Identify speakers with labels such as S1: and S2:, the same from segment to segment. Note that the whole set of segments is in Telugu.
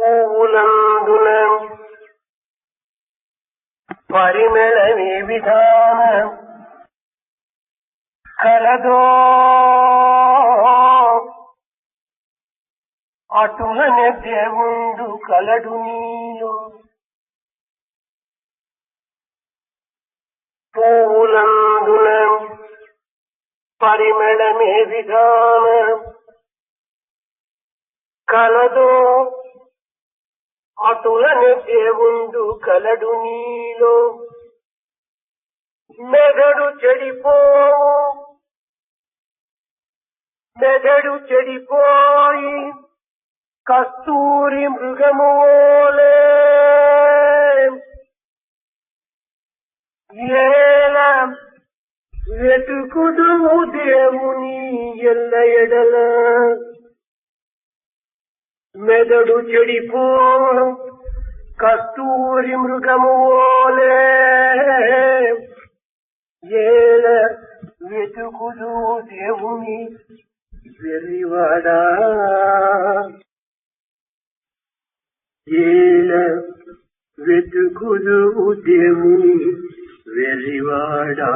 S1: పూలందున పరిమళమే విధాన కలదో అటులనే దేవుండు కలడు నీలో. పూలందున పరిమళమే విధాన కలదో అటులనే దేవుండు కలడు నీలో. మెదడు చెడిపోయి కస్తూరి మృగమోలే ఏల వెతుకుదువు దేవుని ఎల్ల ఎడల. మెదడు చెడిపో కస్తూరి మృగమోలే ఏల వెతుకుదు దేవుని వెర్రివాడా. ఏల వెతుకుదు దేవుని వెర్రివాడా.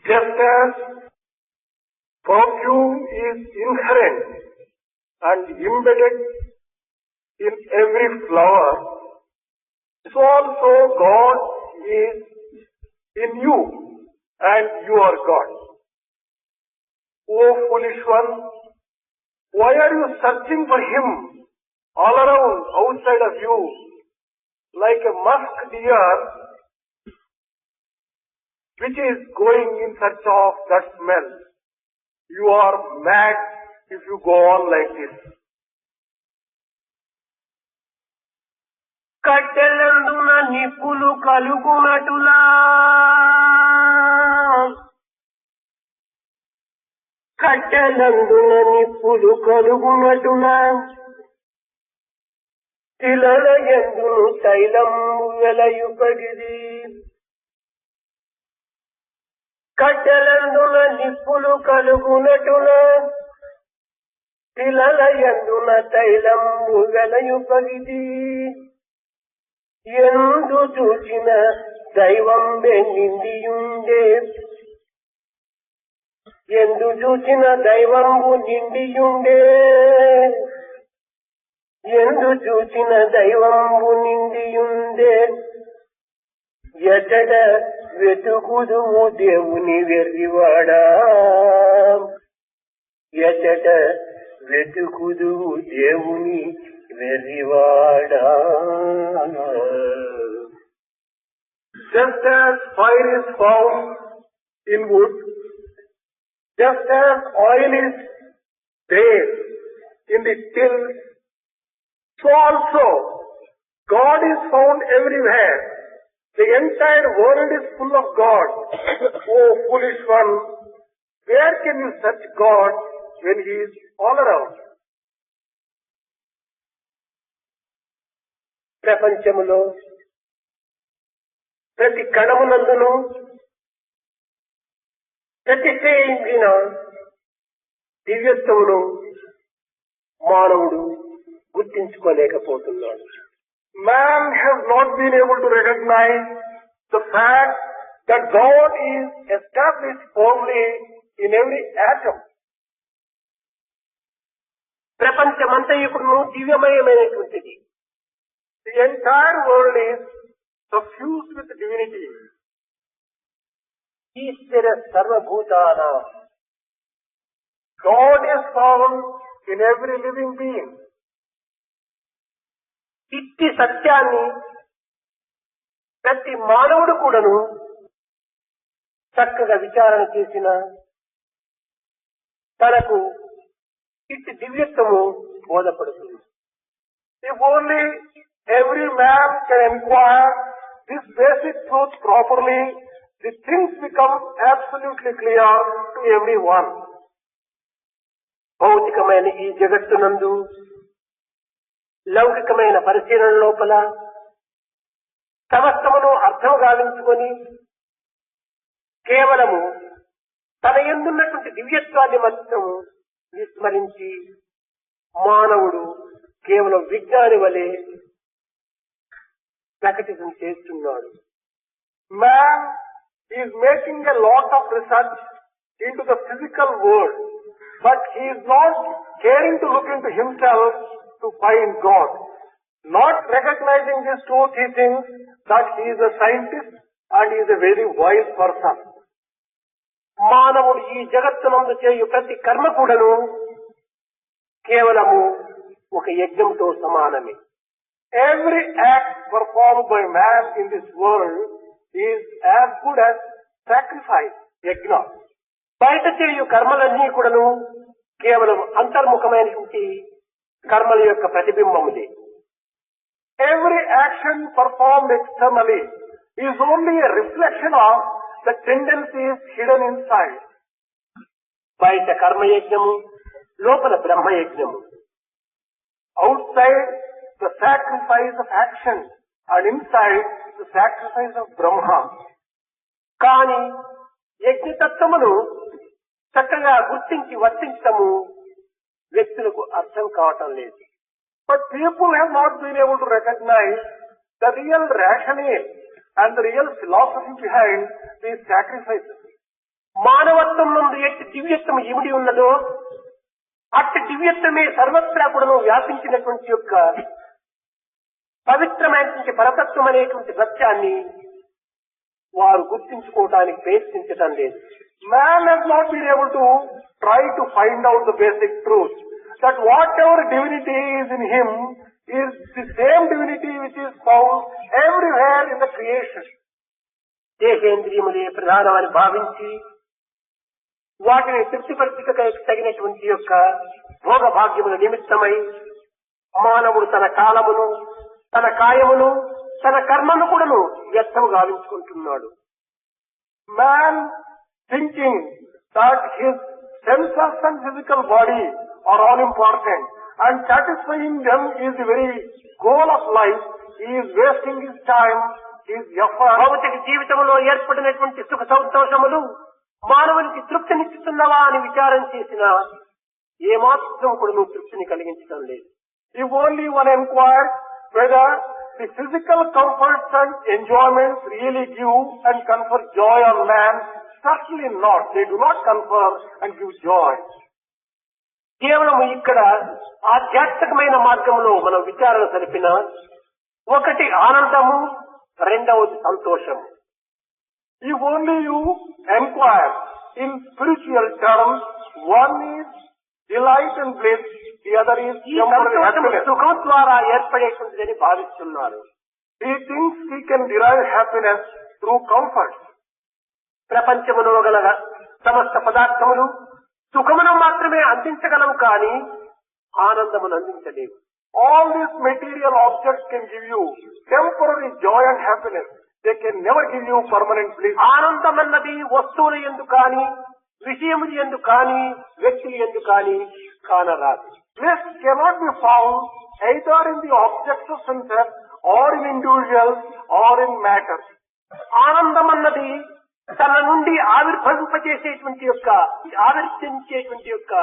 S1: Just as perfume is inherent and embedded in every flower, so also God is in you and you are God. O foolish one, why are you searching for Him all around outside of you like a musk deer which is going in search of that smell? You are mad if you go on like this. కట్టెలందున నిప్పులు కలుగునటులా కట్టెలందున నిప్పులు కలుగునటులా తిలల యందును తైలము వెలయుపడిది. కట్టెలందున నిప్పులు కలుగునటులా తిలల యందున తైలము వెలయుపడిది. ఎందు చూచిన దైవం నిండియుండే ఎందు చూచిన దైవంబు నిండియుండే ఎందు చూచిన దైవంబు నిండియుండే ఎటడ వెతుకుదుము దేవుని వెర్రివాడా. ఎటడ వెతుకుదుము దేవుని వెర్రివాడా. Just as fire is found in wood, just as oil is there in the till, so also God is found everywhere. The entire world is full of God. O foolish one, where can you search God when He is all around? ప్రపంచములో ప్రతి కణమునందును ప్రతిష్ఠించిన దివ్యత్వమును మానవుడు గుర్తించుకోలేకపోతున్నాడు. Man has not been able to recognize the fact that God is established firmly in every atom. ప్రపంచమంతయుకును దివ్యమయమైనటువంటిది. The entire world is suffused with divinity. Eshwara సర్వభూతానా. God is found in every living being. ఇట్టి సత్యాన్ని ప్రతి మానవుడు కూడాను చక్కగా విచారణ చేసిన తనకు ఇట్టి దివ్యత్వము బోధపడుతుంది. If only every man can inquire this basic truth properly, the things become absolutely clear to everyone. భౌతికమైన ఈ జగత్తునందు లౌకికమైన పరిశీలన లోపల సమస్తమును అర్థం గావించుకొని కేవలము తన
S2: ఎందున్నటువంటి దివ్యత్వాన్ని మొత్తం విస్మరించి మానవుడు కేవలం విజ్ఞాని వలె ప్రకటన చేస్తున్నాడు.
S1: Man is making a lot of research into the physical world, but he is not caring to look into himself to find God. Not recognizing this truth, he thinks that he is a scientist and he is a very wise person.
S2: మానవుడు ఈ జగత్తునందు చేయు ప్రతి కర్మ కూడాను కేవలము ఒక యజ్ఞంతో సమానమే.
S1: Every act performed by man in this world is as good as sacrifice, yajna.
S2: బయట చేయు కర్మలన్నీ కూడాను కేవలం అంతర్ముఖమైనటువంటి కర్మల యొక్క ప్రతిబింబములే.
S1: Every action performed externally is only a reflection of the tendencies hidden inside.
S2: బయట కర్మయజ్ఞము, లోపల బ్రహ్మయజ్ఞము.
S1: Outside the sacrifice of action and inside the sacrifice of Brahma.
S2: కానీ యజ్ఞతత్వమును చక్కగా గుర్తించి వర్తించటము వ్యక్తులకు అర్థం కావటం లేదు.
S1: But people have not been able to recognize the real rationale and the real philosophy behind these sacrifices.
S2: మానవత్వం నుండి ఎట్టి దివ్యత్వం ఇమిడి ఉన్నదో అట్టి దివ్యత్వమే సర్వత్రా కూడా వ్యాపించినటువంటి యొక్క పవిత్రమైనటువంటి పరతత్వం అనేటువంటి సత్యాన్ని వారు గుర్తించుకోవడానికి ప్రయత్నించడం లేదు.
S1: Man has not been able to try to find out the basic truth that whatever divinity is in him is the same divinity which is found everywhere in the creation.
S2: దేహేంద్రియములే ప్రధానమని భావించి వాటిని తృప్తిపరచక తగినటువంటి యొక్క భోగ భాగ్యముల నిమిత్తమై మానవుడు తన కాలమును, తన కాయమును, తన కర్మను కూడాను వ్యర్థము గావించుకుంటున్నాడు.
S1: Man thinking that his senses and physical body are all important and satisfying them is the very goal of life. He is wasting his time, his effort.
S2: భౌతిక జీవితంలో ఏర్పడినటువంటి సుఖ సంతోషములు మానవునికి తృప్తినిచ్చుతున్నవా అని విచారం చేసిన ఏమాత్రం కూడా నువ్వు తృప్తిని కలిగించడం లేదు.
S1: If only one inquires whether the physical comforts and enjoyments really give and confer joy on man, certainly not. They do not confer and give joy.
S2: కేవలం ఇక్కడ ఆధ్యాత్మికమైన మార్గంలో మనం విచారణ జరిపిన ఒకటి ఆనందము, రెండవది సంతోషము.
S1: If only you inquire in spiritual terms, one is delight and bliss, the other is temporary happiness.
S2: సుఖం ద్వారా ఏర్పడేటువంటిదని భావిస్తున్నారు.
S1: He thinks he can derive happiness through comfort.
S2: ప్రపంచములో గల సమస్త పదార్థములు సుఖమును మాత్రమే అందించగలవు కానీ ఆనందమును అందించలేవు.
S1: All these material objects can give you temporary joy and happiness. They can never give you permanent bliss.
S2: ఆనందం అన్నది వస్తువుల యందు కానీ, విషయముల యందు కానీ, వ్యక్తుల యందు కానీ కానరాదు.
S1: Bliss cannot be found either in the objects of senses or in individuals or in matter.
S2: ఆనందం అన్నది తన నుండి ఆవిర్భవింపజేసేటువంటి యొక్క ఆవిర్భించేటువంటి యొక్క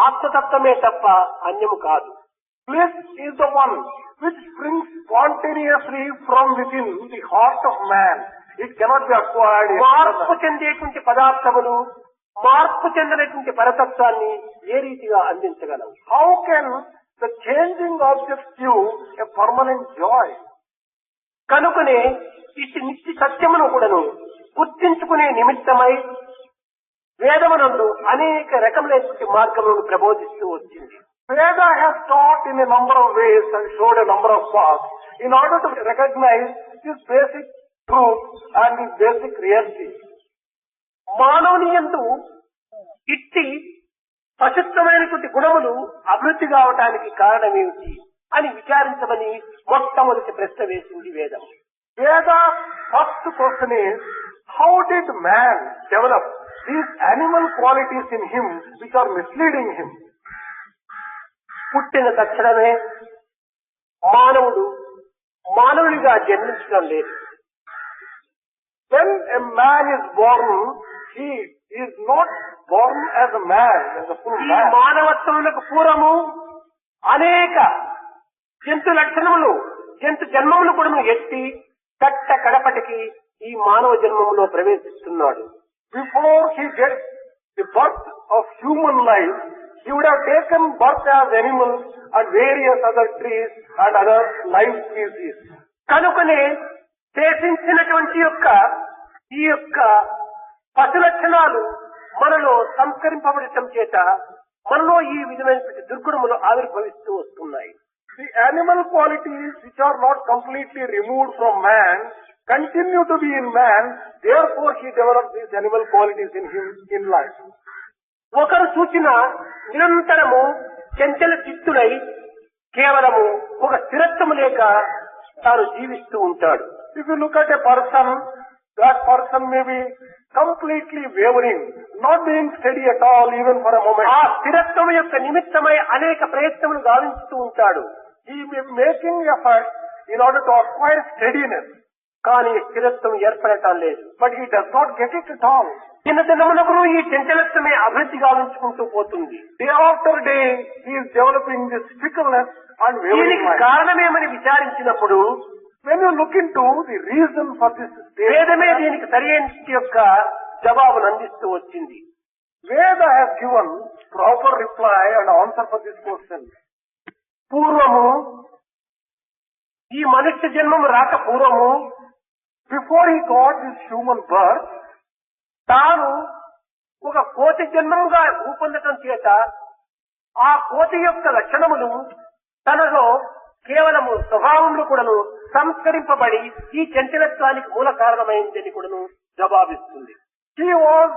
S2: ఆత్మతత్వమే తప్ప అన్యము కాదు.
S1: Bliss is the one which springs spontaneously from within the heart of man. It cannot be acquired.
S2: మార్పు చెందేటువంటి పదార్థములు మార్పు చెందినటువంటి పరతత్వాన్ని ఏ రీతిగా అందించగలవు?
S1: How can the changing objects give a permanent joy?
S2: కనుకనే ఇటు నిత్య సత్యమును కూడాను గుర్తించుకునే నిమిత్తమై వేదమునందు అనేక రకములైనటువంటి మార్గములను ప్రబోధిస్తూ వచ్చింది.
S1: Veda has taught in a number of ways and showed a number of paths in order to recognize this basic truth and this basic reality.
S2: మానవుని యందు ఇట్టి పవిత్రమైనటువంటి గుణములు అభివృద్ధి కావటానికి కారణమేమిటి అని విచారించమని మొట్టమొదటి ప్రశ్న వేసింది వేదం.
S1: Veda's first question is, how did man develop these animal qualities in him which are misleading him?
S2: పుట్టిన తక్షణమే మానవుడు మానవుడిగా జన్మించడం లేదు.
S1: When a man is born, he is not born as a man, as a full
S2: ఈ
S1: man.
S2: మానవత్వములకు పూర్వము అనేక జంతు లక్షణములు జంతు జన్మములు కూడా ఎత్తి కట్ట కడపటికి ఈ మానవ జన్మములో ప్రవేశిస్తున్నాడు.
S1: Before he gets the birth of human life, he would have taken birth as animals and various other trees and other life species.
S2: కనుకనే శేషించినటువంటి ఈ యొక్క పశు లక్షణాలు మనలో సంస్కరింపబడటం చేత మనలో ఈ విధమైనటువంటి దుర్గుణములు ఆవిర్భవిస్తూ వస్తున్నాయి.
S1: The animal qualities which are not completely removed from man continue to be in man, therefore he develops these animal qualities in him in life.
S2: ఒకరు సూచన నిరంతరము చంచల చిత్తుడై కేవలము ఒక స్థిరత్వము లేక తాను జీవిస్తూ ఉంటాడు.
S1: If you look at a person, that person may be completely wavering, not being steady at all even for a moment.
S2: ఆ స్థిరత్వం యొక్క నిమిత్తమై అనేక ప్రయత్నములు గావించుతూ ఉంటాడు.
S1: He may be making effort in order to acquire steadiness,
S2: కానీ స్థిరత్వం ఏర్పడటం లేదు.
S1: but he does not get it at all.
S2: చిన్న దినమునకు ఈ చంచలత్వమే అభివృద్ధి గావించుకుంటూ పోతుంది.
S1: Day after day, he is developing this fickleness and wavering
S2: దీనికి
S1: mind.
S2: కారణమేమని విచారించినప్పుడు
S1: When you look into the reason for this state,
S2: వేదమే దీనికి సరైన యొక్క జవాబును అందిస్తూ వచ్చింది.
S1: Veda has given proper reply and answer for this question.
S2: పూర్వము ఈ మనుష్య జన్మము రాక పూర్వము
S1: Before he got this human birth,
S2: తాను ఒక కోతి జన్మముగా రూపొందటం చేత ఆ కోతి యొక్క లక్షణములు తనలో కేవలము స్వభావంలో కూడాను సంస్కరింపబడి ఈ చంచలత్వానికి మూల కారణమైందని కూడాను జవాబిస్తుంది.
S1: he was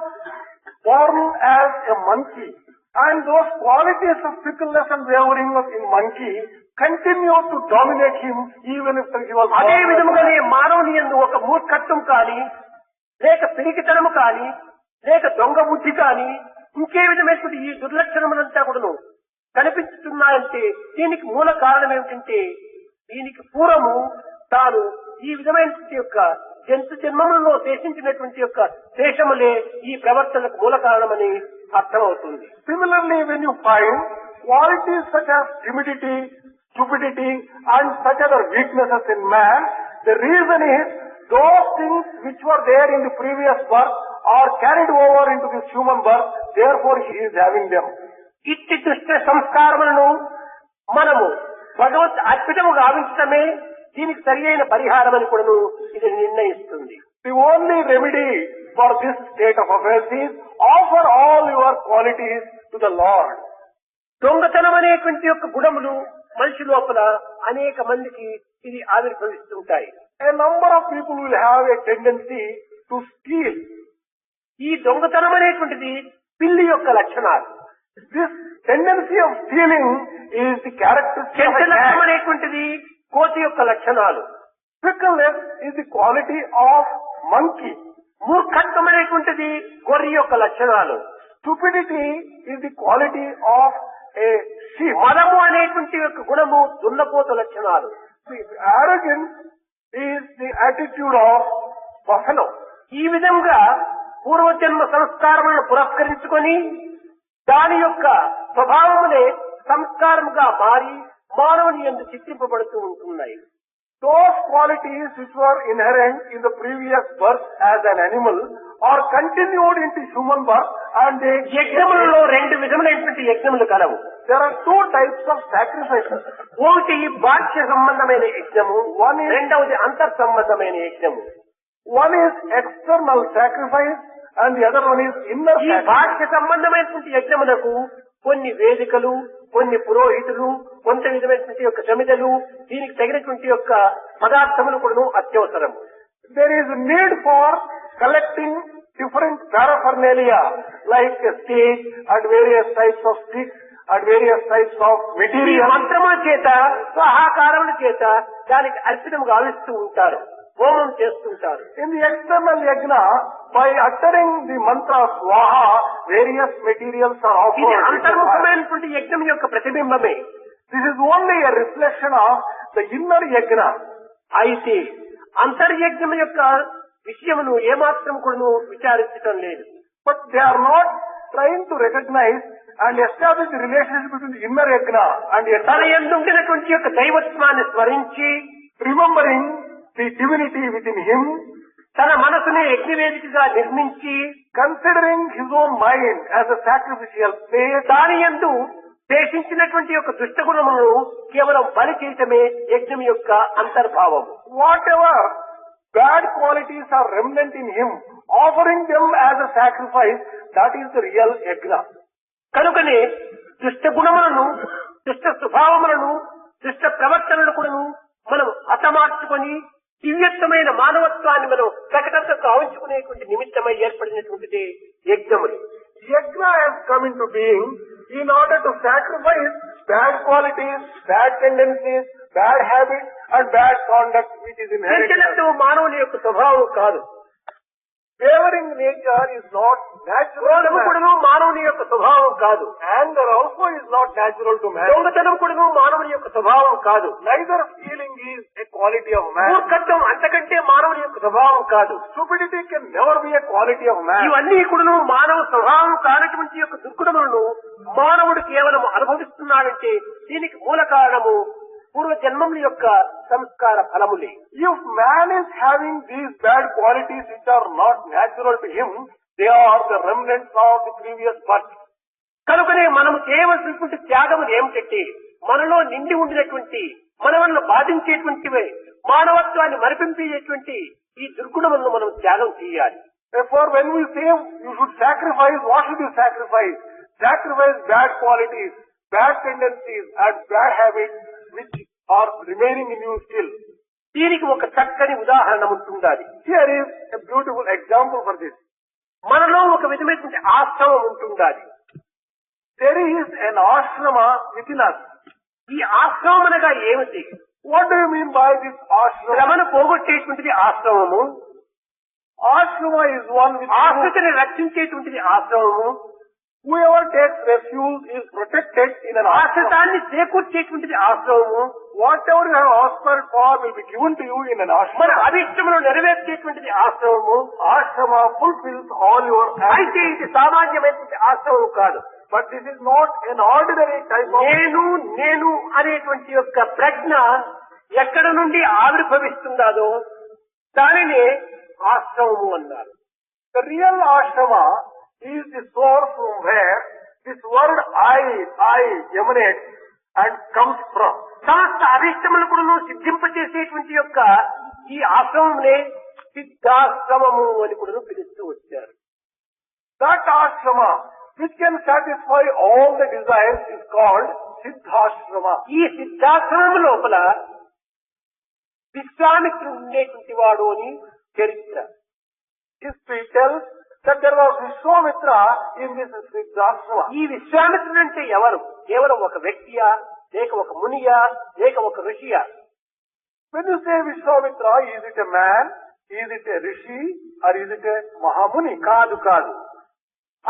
S1: born as a monkey, and those qualities of fickleness and wavering in monkey continued to dominate him even if he was
S2: అదే
S1: born as a
S2: విధముగానే
S1: man.
S2: మానవుని యందు ఒక మూర్ఖత్వం కానీ లేక పిరికితనము కానీ లేక దొంగ బుద్ధి కానీ ఇంకే విధమైనటువంటి ఈ దుర్లక్షణములంతా కూడాను కనిపిస్తున్నాయంటే దీనికి మూల కారణం ఏమిటంటే దీనికి పూర్వము తాను ఈ విధమైనటువంటి యొక్క జంతు జన్మములలో శేషించినటువంటి యొక్క శేషములే ఈ ప్రవర్తనకు మూల కారణమని అర్థమవుతుంది.
S1: Similarly, when you find qualities such as timidity, stupidity and such other weaknesses in man, the reason is those things which were there in the previous birth are carried over into this human birth, therefore he is having them.
S2: ఇట్టి దుష్ట సంస్కారములను మనము భగవత్ అర్పితము గావించడమే దీనికి సరి అయిన పరిహారం అని కూడా ఇది నిర్ణయిస్తుంది.
S1: The only remedy for this state of affairs is offer all your qualities to the Lord.
S2: దొంగతనం అనేటువంటి యొక్క గుణములు మనిషి లోపల అనేక మందికి ఇది ఆవిర్భవిస్తుంటాయి.
S1: A number of people will have a tendency to steal.
S2: ఈ దొంగతనం అనేటువంటిది పిల్లి యొక్క లక్షణాలు.
S1: This tendency of stealing is the characteristic of a
S2: చంచలత్వం
S1: cat.
S2: అనేటువంటిది కోతి యొక్క లక్షణాలు.
S1: Fickleness is the quality of monkey.
S2: మూర్ఖత్వం అనేటువంటిది గొర్రె యొక్క లక్షణాలు.
S1: Stupidity is the quality of a sheep.
S2: మదము అనేటువంటి యొక్క గుణము దున్నపోత లక్షణాలు.
S1: The arrogance is the attitude of buffalo.
S2: ఈ విధంగా పూర్వజన్మ సంస్కారములను పురస్కరించుకొని దాని యొక్క స్వభావమునే సంస్కారముగా మారి మానవుని యందు చిత్రింపబడుతూ ఉంటున్నాయి.
S1: Those qualities which were inherent in the previous birth as an animal are continued into human birth, and they
S2: యజ్ఞములలో రెండు విధములైనటువంటి యజ్ఞములు కలవు.
S1: there are two types of sacrifices.
S2: ఒకటి బాహ్య సంబంధమైన యజ్ఞము, రెండవది అంతర్ సంబంధమైన యజ్ఞము.
S1: One is external sacrifice and the other one is inner
S2: ఈ
S1: sacrifice.
S2: బాహ్య సంబంధమైనటువంటి యజ్ఞములకు కొన్ని వేదికలు, కొన్ని పురోహితులు, కొంత విధమైనటువంటి యొక్క సమిధలు, దీనికి తగినటువంటి యొక్క పదార్థములు కూడా అత్యవసరం.
S1: There is a need for collecting different paraphernalia like a stage and various types of sticks and various types of
S2: ఈ
S1: material.
S2: మంత్రముల చేత సహాకారముల చేత దానికి అర్పితం గావిస్తూ ఉంటారు, హోమం చేస్తుంటారు.
S1: In the external yajna, by uttering the mantra swaha, various materials are
S2: ఇది
S1: offered.
S2: అంతర్ముఖమైనటువంటి యజ్ఞం యొక్క ప్రతిబింబమే.
S1: This is only a reflection of the inner yajna.
S2: అయితే అంతర్యజ్ఞం యొక్క విషయమును ఏమాత్రం కూడా విచారించటం లేదు.
S1: But they are not trying to recognize and establish the relationship between the inner yajna and the
S2: తన ఎందుండినటువంటి యొక్క దైవత్వాన్ని స్మరించి
S1: remembering the divinity within him,
S2: తన మనసుని యజ్ఞవేదికగా నిర్మించి
S1: considering his own mind as a sacrificial place,
S2: దాని యందు దేశించినటువంటి యొక్క దుష్టగుణములను కేవలం బలి చేయటమే యజ్ఞం యొక్క అంతర్భావం.
S1: whatever bad qualities are remnant in him, offering them as a sacrifice, that is the real yajna.
S2: కనుకనే దుష్ట గుణములను, దుష్ట స్వభావములను, దుష్ట ప్రవర్తనలు కూడాను మనం హతమార్చుకొని దివ్యత్వమైన మానవత్వాన్ని మనం ప్రకటనతో కావించుకునేటువంటి నిమిత్తమై ఏర్పడినటువంటిది యజ్ఞములు.
S1: Yajna has come into being in order to sacrifice bad qualities, bad tendencies, bad habits and bad conduct which is inherited.
S2: చంచలత్వం మానవుని యొక్క స్వభావం కాదు.
S1: Wavering nature is not natural.
S2: క్రోధము కూడాను మానవుని యొక్క స్వభావం కాదు.
S1: Anger also is not natural to man.
S2: దొంగతనం కూడాను మానవుని యొక్క స్వభావం కాదు.
S1: Neither stealing is a quality of man.
S2: మూర్ఖత్వం అంతకంటే మానవుని యొక్క స్వభావం కాదు.
S1: Stupidity can never be a quality of man.
S2: ఇవన్నీ కూడాను మానవ స్వభావం కానటువంటి యొక్క దుర్గుణములను మానవుడు కేవలం అనుభవిస్తున్నాడంటే దీనికి మూల కారణము పూర్వ జన్మముల యొక్క సంస్కార ఫలములే.
S1: If man is having these bad qualities which are not natural to him, they are the remnants of the previous birth.
S2: కనుకనే మనము చేయవలసినటువంటి త్యాగములు ఏమిటంటే మనలో నిండి ఉండినటువంటి మనల్ని బాధించేటువంటివే మానవత్వాన్ని మరిపించేటువంటి ఈ దుర్గుణములను మనం త్యాగం చేయాలి.
S1: Therefore, when we say you should sacrifice, what should you sacrifice? Sacrifice bad qualities, bad tendencies and bad habits which are remaining in you still.
S2: దీనికి ఒక చక్కని ఉదాహరణ ఉంటుండాలి.
S1: Here is a beautiful example for this.
S2: మనలో ఒక విధమైనటువంటి ఆశ్రమం ఉంటుండాలి.
S1: There is an ashrama within us.
S2: ఈ ఆశ్రమం అనగా ఏమిటి?
S1: What do you mean by this ashrama?
S2: శ్రమను పోగొట్టేటువంటిది ఆశ్రమము.
S1: Ashrama is one which
S2: ఆశ్రితని రక్షించేటువంటిది ఆశ్రమము.
S1: whoever takes refuge is protected in an ashrama.
S2: ఆశ్రితాన్ని చేకూర్చేటువంటిది ఆశ్రమము.
S1: Whatever you have aspired for will be given to you in an
S2: మన
S1: ashrama.
S2: అభిష్టములు నెరవేర్చేటువంటిది ఆశ్రమము.
S1: Ashrama fulfills all your
S2: అయితే ఇది సామాన్యమైనటువంటి ఆశ్రమం కాదు.
S1: but this is not an ordinary type of
S2: నేను అనేటువంటి యొక్క ప్రజ్ఞ ఎక్కడ నుండి ఆవిర్భవిస్తుందో దానినే ఆశ్రమము అన్నారు.
S1: the real ashrama is the source from where this word I emanates and comes from.
S2: సమస్త అభిష్టములు కూడా సిద్ధింపచేసేటువంటి యొక్క ఈ ఆశ్రమంనే సిద్ధాశ్రమము అని కూడా పిలుస్తూ వచ్చారు.
S1: That ashrama which can satisfy all the desires is called Siddhashrama.
S2: ఈ సిద్ధాశ్రమం లోపల విశ్వామిత్రుడు ఉండేటువంటి వాడు అని చరిత్ర.
S1: History tells that there was Vishwamitra in this Siddhashrama.
S2: ఈ విశ్వామిత్రుడు అంటే ఎవరు? కేవలం ఒక వ్యక్తియా, లేక ఒక మునియా, లేక ఒక ఋషియా?
S1: When you say Vishwamitra, is it a man, is it a rishi or is it a Mahamuni?
S2: కాదు కాదు.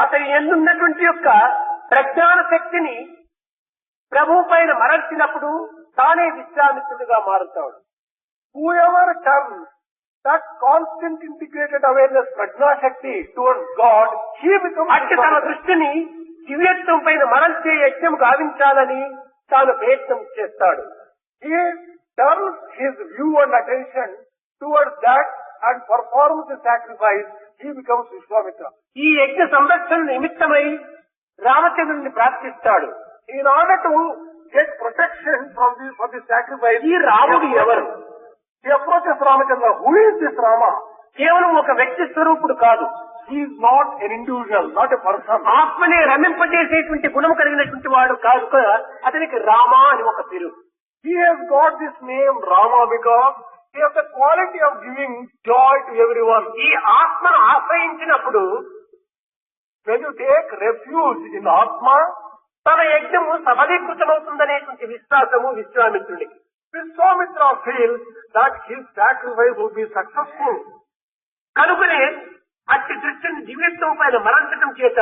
S2: అతని ఎందున్నటువంటి యొక్క ప్రజ్ఞాన శక్తిని ప్రభు పైన మరల్చినప్పుడు తానే విశ్వామిత్రుడిగా మారుతాడు.
S1: Whoever turns that constant integrated awareness Prajna Shakti towards God, he becomes
S2: అట్టి తన దృష్టిని దివ్యత్వం పైన మరల్చే యజ్ఞం గావించాలని తాను ప్రయత్నం చేస్తాడు.
S1: He turns his view and attention towards that and performs the sacrifice. He becomes Vishwamitra.
S2: ఈ యజ్ఞ సంరక్షణ నిమిత్తమై రామచంద్రుని ప్రార్థిస్తాడు.
S1: In order to get protection from for the sacrifice,
S2: ఈ రాముడు ఎవరు?
S1: he approaches Ramachandra. Who is this Rama?
S2: కేవలం ఒక వ్యక్తి స్వరూపుడు కాదు.
S1: He is not an individual, not a person.
S2: ఆత్మనే రమింపజేసేటువంటి గుణం కలిగినటువంటి వాడు కాదు కదా, అతనికి రామ అని ఒక పేరు.
S1: He has got this name Rama because he has the quality of giving joy to everyone.
S2: ఈ ఆత్మను ఆశ్రయించినప్పుడు
S1: When you take refuge in Atma,
S2: తన యజ్ఞము సఫలీకృతమవుతుందనేటువంటి విశ్వాసము విశ్వామిత్రునికి.
S1: Vishwamitra feels that his sacrifice will be successful.
S2: కనుకనే అట్టి దృష్టిని దివ్యత్వం పైన మరల్చడం చేత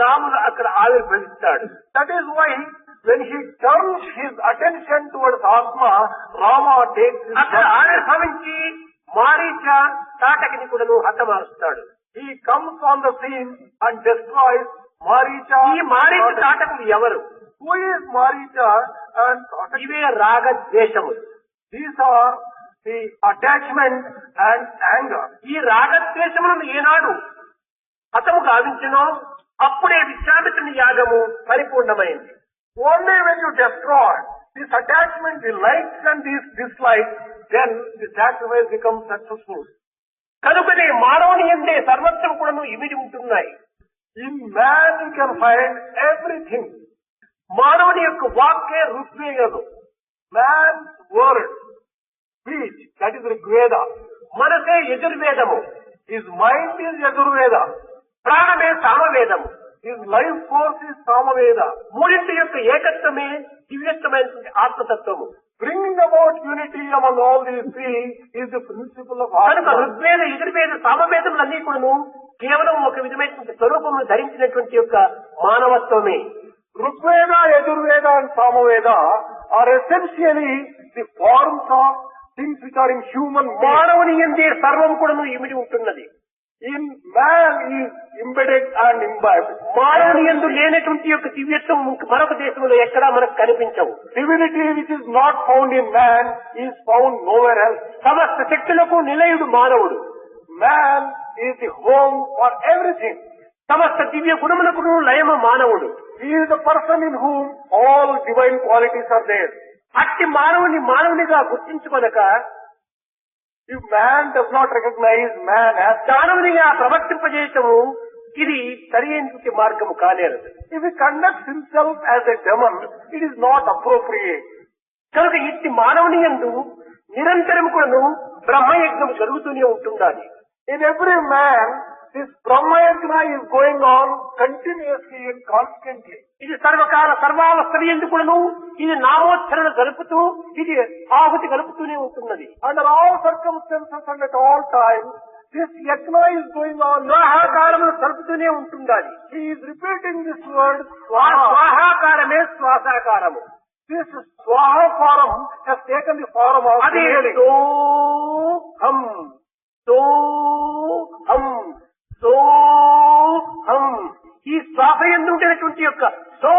S2: రాముడు అక్కడ ఆవిర్భవిస్తాడు.
S1: That is why when he turns his attention towards Atma, Rama takes his
S2: అక్కడ ఆవిర్భవించి మారీచ తాటకిని కూడాను హతమారుస్తాడు.
S1: He comes on the scene and destroys Maricha.
S2: ఈ మారీచ తాటకులు ఎవరు?
S1: Who is Maricha and Tataka?
S2: ఇవే రాగద్వేషములు.
S1: These are the attachment and anger.
S2: ఈ రాగద్వేషములను ఏనాడు హతము గావించినో అప్పుడే విశ్వామిత్రుని యాగము పరిపూర్ణమైంది.
S1: Only when you destroy this attachment, the likes and these dislikes, then the sacrifice becomes successful.
S2: కనుకనే మానవుని యందే సర్వత్వం కూడాను ఇమిడి ఉంటున్నాయి.
S1: In man you can find everything.
S2: మానవుని యొక్క వాక్కే ఋగ్వేదము.
S1: Man's word, speech, that is Rigveda.
S2: మనసే యజుర్వేదము.
S1: His mind is Yajurveda.
S2: ప్రాణమే సామవేదము.
S1: His life force is Samaveda.
S2: మూడింటి యొక్క ఏకత్వమే దివ్యత్వమైనటువంటి ఆత్మతత్వము.
S1: Bringing about unity among all these three is the principle of
S2: కనుక
S1: Atma.
S2: ఋగ్వేద యజుర్వేద సామవేదములన్నీ కూడాను కేవలం ఒక విధమైనటువంటి స్వరూపమును ధరించినటువంటి యొక్క మానవత్వమే.
S1: Rigveda, Yajurveda and Samaveda are essentially the forms of things which are in human being.
S2: మానవుని యందే సర్వం కూడాను ఇమిడి ఉంటున్నది.
S1: In man is embedded and imbibed.
S2: మానవుని యందు లేనటువంటి యొక్క దివ్యత్వం మరొక దేశంలో ఎక్కడా మనకు కనిపించవు.
S1: Divinity which is not found in man is found nowhere else.
S2: సమస్త శక్తులకు నిలయుడు మానవుడు.
S1: Man is the home for everything.
S2: సమస్త దివ్య గుణములకు లయము మానవుడు.
S1: He is the person in whom all divine qualities are there.
S2: అట్టి మానవుని మానవునిగా గుర్తించుకొనక
S1: If man does not recognize man as
S2: దానవునిగా ప్రవర్తింపజేయటము ఇది సరైనటువంటి మార్గము కానేరదు.
S1: if he conducts himself as a demon, it is not appropriate.
S2: కనుక ఇట్టి మానవుని యందు నిరంతరం కూడాను బ్రహ్మయజ్ఞం జరుగుతూనే ఉంటుండాలి.
S1: In every man, this Brahmayagna is going on continuously and constantly.
S2: ఇది సర్వకాల సర్వావస్థల యందు కూడాను ఇది నామోచ్చరణ జరుపుతూ ఇది ఆహుతి గలుపుతూనే ఉంటున్నది.
S1: Under all circumstances and at all times, this yajna is going on.
S2: స్వాహాకారమును జరుపుతూనే ఉంటుండాలి.
S1: He is repeating this word,
S2: ఆ
S1: Swaha.
S2: స్వాహాకారమే శ్వాసాకారము.
S1: This Swaha form has taken the form of
S2: అదే
S1: inhaling.
S2: సోహం సోహం సోహం. ఈ శ్వాస యందు ఉండేటువంటి యొక్క సో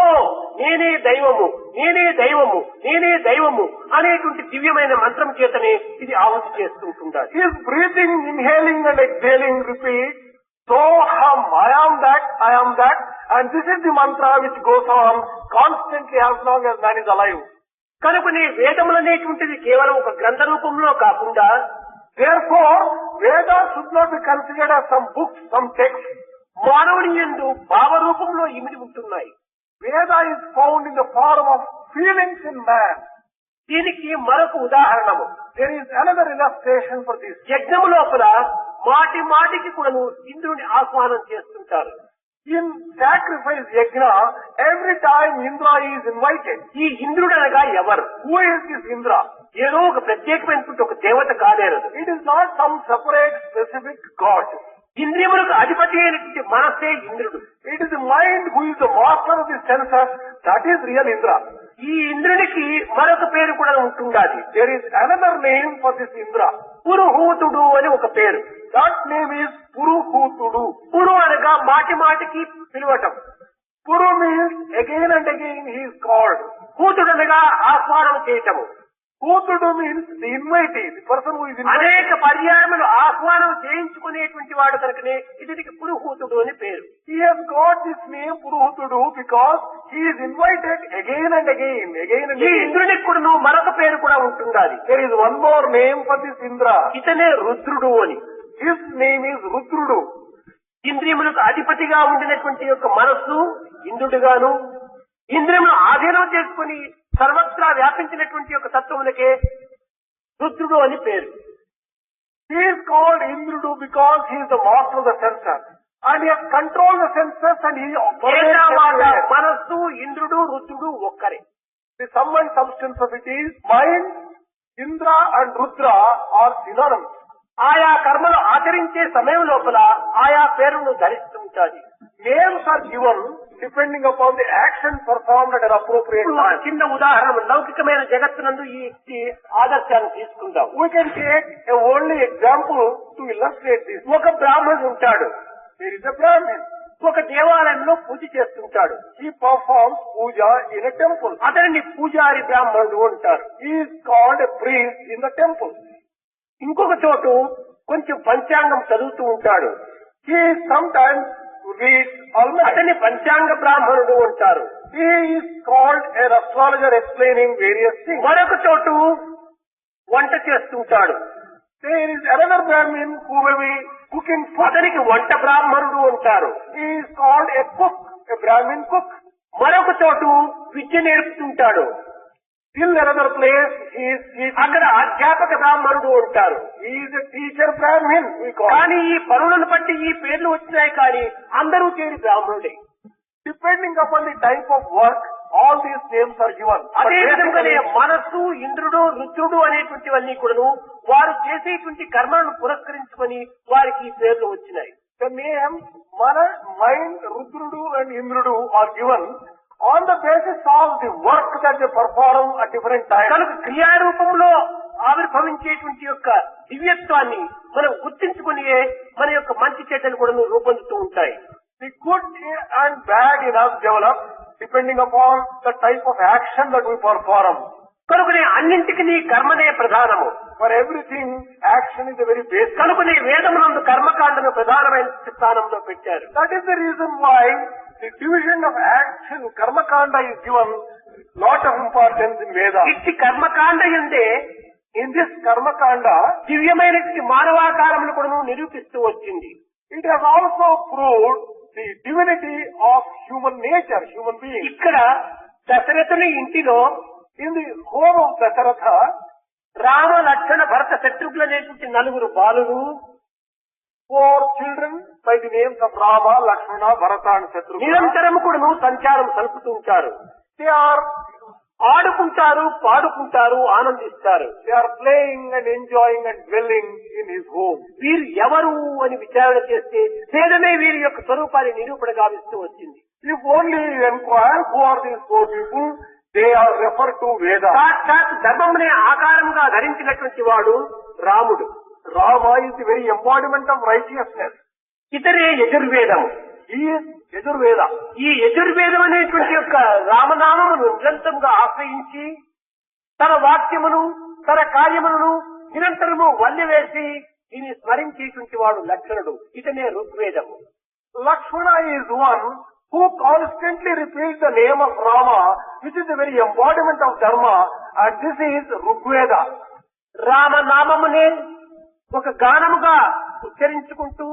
S2: నేనే దైవము నేనే దైవము నేనే దైవము అనేటువంటి దివ్యమైన మంత్రం చేతనే ఇది ఆహుతి చేస్తుంటుంటారు.
S1: He is breathing, inhaling and exhaling, repeat, Soham, I am that, and this is the mantra which goes on constantly as long as man is alive.
S2: కనుకనే వేదములనేటువంటిది కేవలం ఒక గ్రంథ రూపంలో కాకుండా
S1: Therefore, Vedas should not be considered as some books, some texts.
S2: మానవుని యందు భావరూపంలో ఇమిడి ఉంటున్నాయి.
S1: Veda is found in the form of feelings in man.
S2: దీనికి మరొక ఉదాహరణము.
S1: There is another illustration for this.
S2: యజ్ఞము లోపల మాటి మాటికి కూడాను ఇంద్రుని ఆహ్వానం చేస్తుంటారు.
S1: In sacrifice yajna, every time Indra is invited.
S2: ఈ ఇంద్రుడు అనగా ఎవరు?
S1: Who is this Indra?
S2: ఏదో ఒక ప్రత్యేకమైనటువంటి ఒక దేవత కానేరదు.
S1: It is not some separate specific god.
S2: ఇంద్రియములకు అధిపతి అయినటువంటి మనస్సే ఇంద్రుడు.
S1: It is the mind who is the master of the senses. That is real Indra.
S2: ఈ ఇంద్రునికి మరొక పేరు కూడా ఉంటుండాలి.
S1: There is another name for this Indra.
S2: పురుహూతుడు అని ఒక పేరు.
S1: That name is Puruhutudu.
S2: పురు అనగా మాటి మాటికి పిలవటం.
S1: Puru means again and again he is called.
S2: హూతుడు అనగా ఆహ్వానం చేయటము.
S1: Hutudu means the invitee, the person who is invited.
S2: అనేక పర్యాయములు ఆహ్వానం చేయించుకునేటువంటి వాడు కనుకనే ఇతనికి పురుహూతుడు అని పేరు.
S1: He has got this name Puruhutudu because he is invited again and again
S2: ఈ
S1: again.
S2: ఇంద్రునికి కూడా మరొక పేరు కూడా ఉంటుండాలి.
S1: There is one more name for this Indra.
S2: ఇతనే రుద్రుడు అని.
S1: His name is Rudrudu.
S2: ఇంద్రియములకు అధిపతిగా ఉండినటువంటి యొక్క మనస్సు ఇంద్రుడుగాను, ఇంద్రియములు ఆధీనం చేసుకుని సర్వత్రా వ్యాపించినటువంటి యొక్క తత్వములకే రుద్రుడు అని పేరు.
S1: He is called Indrudu because he is the master of the senses. And he has controlled the senses and he operates everywhere.
S2: మనస్సు ఇంద్రుడు రుద్రుడు ఒక్కరే.
S1: The sum and substance of it is mind, Indra and Rudra are synonyms.
S2: ఆయా కర్మలు ఆచరించే సమయం లోపల ఆయా పేరును ధరిస్తుంటాది.
S1: Names are given depending upon the action performed at an appropriate
S2: ఇప్పుడు ఒక
S1: time.
S2: చిన్న ఉదాహరణ లౌకికమైన జగత్తునందు ఈ ఆదర్శాన్ని తీసుకుందాం.
S1: We can take a worldly example to illustrate this.
S2: ఒక బ్రాహ్మణుడు ఉంటాడు.
S1: There is a Brahmin.
S2: ఒక దేవాలయంలో పూజ చేస్తుంటాడు.
S1: He performs puja in a temple.
S2: అతనిని పూజారి బ్రాహ్మణుడు అంటారు.
S1: He is called a priest in the temple.
S2: ఇంకొక చోటు కొంచెం పంచాంగం చదువుతూ ఉంటాడు.
S1: He sometimes reads almanac.
S2: అతన్ని పంచాంగ బ్రాహ్మణుడు అంటారు.
S1: He is called an astrologer explaining various things.
S2: మరొక చోటు వంట చేస్తుంటాడు.
S1: There is another Brahmin who may be cooking food.
S2: అతనికి వంట బ్రాహ్మణుడు అంటారు.
S1: He is called a cook, a Brahmin cook.
S2: మరొక చోటు విద్య నేర్పుతుంటాడు.
S1: Till another place, he is
S2: అక్కడ అధ్యాపక బ్రాహ్మణుడు అంటారు.
S1: he is a teacher Brahmin, we call.
S2: కానీ ఈ పనులను బట్టి ఈ పేర్లు వచ్చినాయి, కానీ అందరూ చేరి బ్రాహ్మణుడే.
S1: Depending upon the type of work, all these names are given. But
S2: అదే విధంగానే
S1: basically,
S2: మనస్సు, ఇంద్రుడు, రుద్రుడు అనేటువంటివన్నీ కూడాను వారు చేసేటువంటి కర్మలను పురస్కరించుకొని వారికి ఈ పేర్లు వచ్చినాయి.
S1: the names Mana, Mind, Rudrudu and Indrudu are given on the basis of the work that they perform at different times.
S2: కనుక క్రియారూపంలో ఆవిర్భవించేటువంటి యొక్క దివ్యత్వాన్ని మనం గుర్తించుకుని మన యొక్క మంచి చెడ్డలు కూడా రూపొందుతూ ఉంటాయి.
S1: The good and bad in us develop depending upon the type of action that we perform.
S2: కనుకనే అన్నింటికి కర్మనే ప్రధానము.
S1: For everything, action is the very basic.
S2: కనుకనే వేదమునందు కర్మకాండను ప్రధానమైన స్థానంలో పెట్టారు.
S1: That is the reason why the division of action, karma kanda, is given lot of importance in Veda.
S2: ఇట్టి కర్మకాండ ఎందే
S1: In this karma kanda,
S2: దివ్యమైనటువంటి మానవాకారమును కూడా నిరూపిస్తూ వచ్చింది.
S1: it has also proved the divinity of human nature, human being.
S2: ఇక్కడ దశరథుని ఇంటిలో
S1: In the home of Dasaratha,
S2: Rama, లక్ష్మణ, భరత, శత్రుఘ్నులు అనేటువంటి నలుగురు బాలురు,
S1: 4 children by the names of Rama, Lakshmana, Bharata and Shatrugna.
S2: నిరంతరం కూడా సంచారం సలుపుతూ ఉంటారు.
S1: They are
S2: ఆడుకుంటారు, పాడుకుంటారు, ఆనందిస్తారు.
S1: playing and enjoying and dwelling in his home.
S2: వీరు ఎవరు అని విచారణ చేస్తే వేదమే వీరి యొక్క స్వరూపాన్ని నిరూపణ గావిస్తూ వచ్చింది.
S1: If only you inquire who are these 4 people, they are referred to Veda.
S2: సాక్షాత్ ధర్మమునే ఆకారంగా ధరించినటువంటి వాడు రాముడు.
S1: Rama is the very embodiment of righteousness.
S2: ఇతరే యజుర్వేదము.
S1: He is Yajurveda.
S2: ఈ యజుర్వేదం అనేటువంటి యొక్క రామనామమును నిరంతరంగా ఆశ్రయించి తన వాక్యమును, తన కార్యములను నిరంతరము వల్లివేసి దీన్ని స్మరించేటువంటి వాడు లక్ష్మణుడు. ఇతనే ఋగ్వేదము.
S1: Lakshmana is one who constantly repeats the name of Rama, which is the very embodiment of Dharma, and this is Rigveda.
S2: రామనామమునే ఒక గానముగా ఉచ్చరించుకుంటూ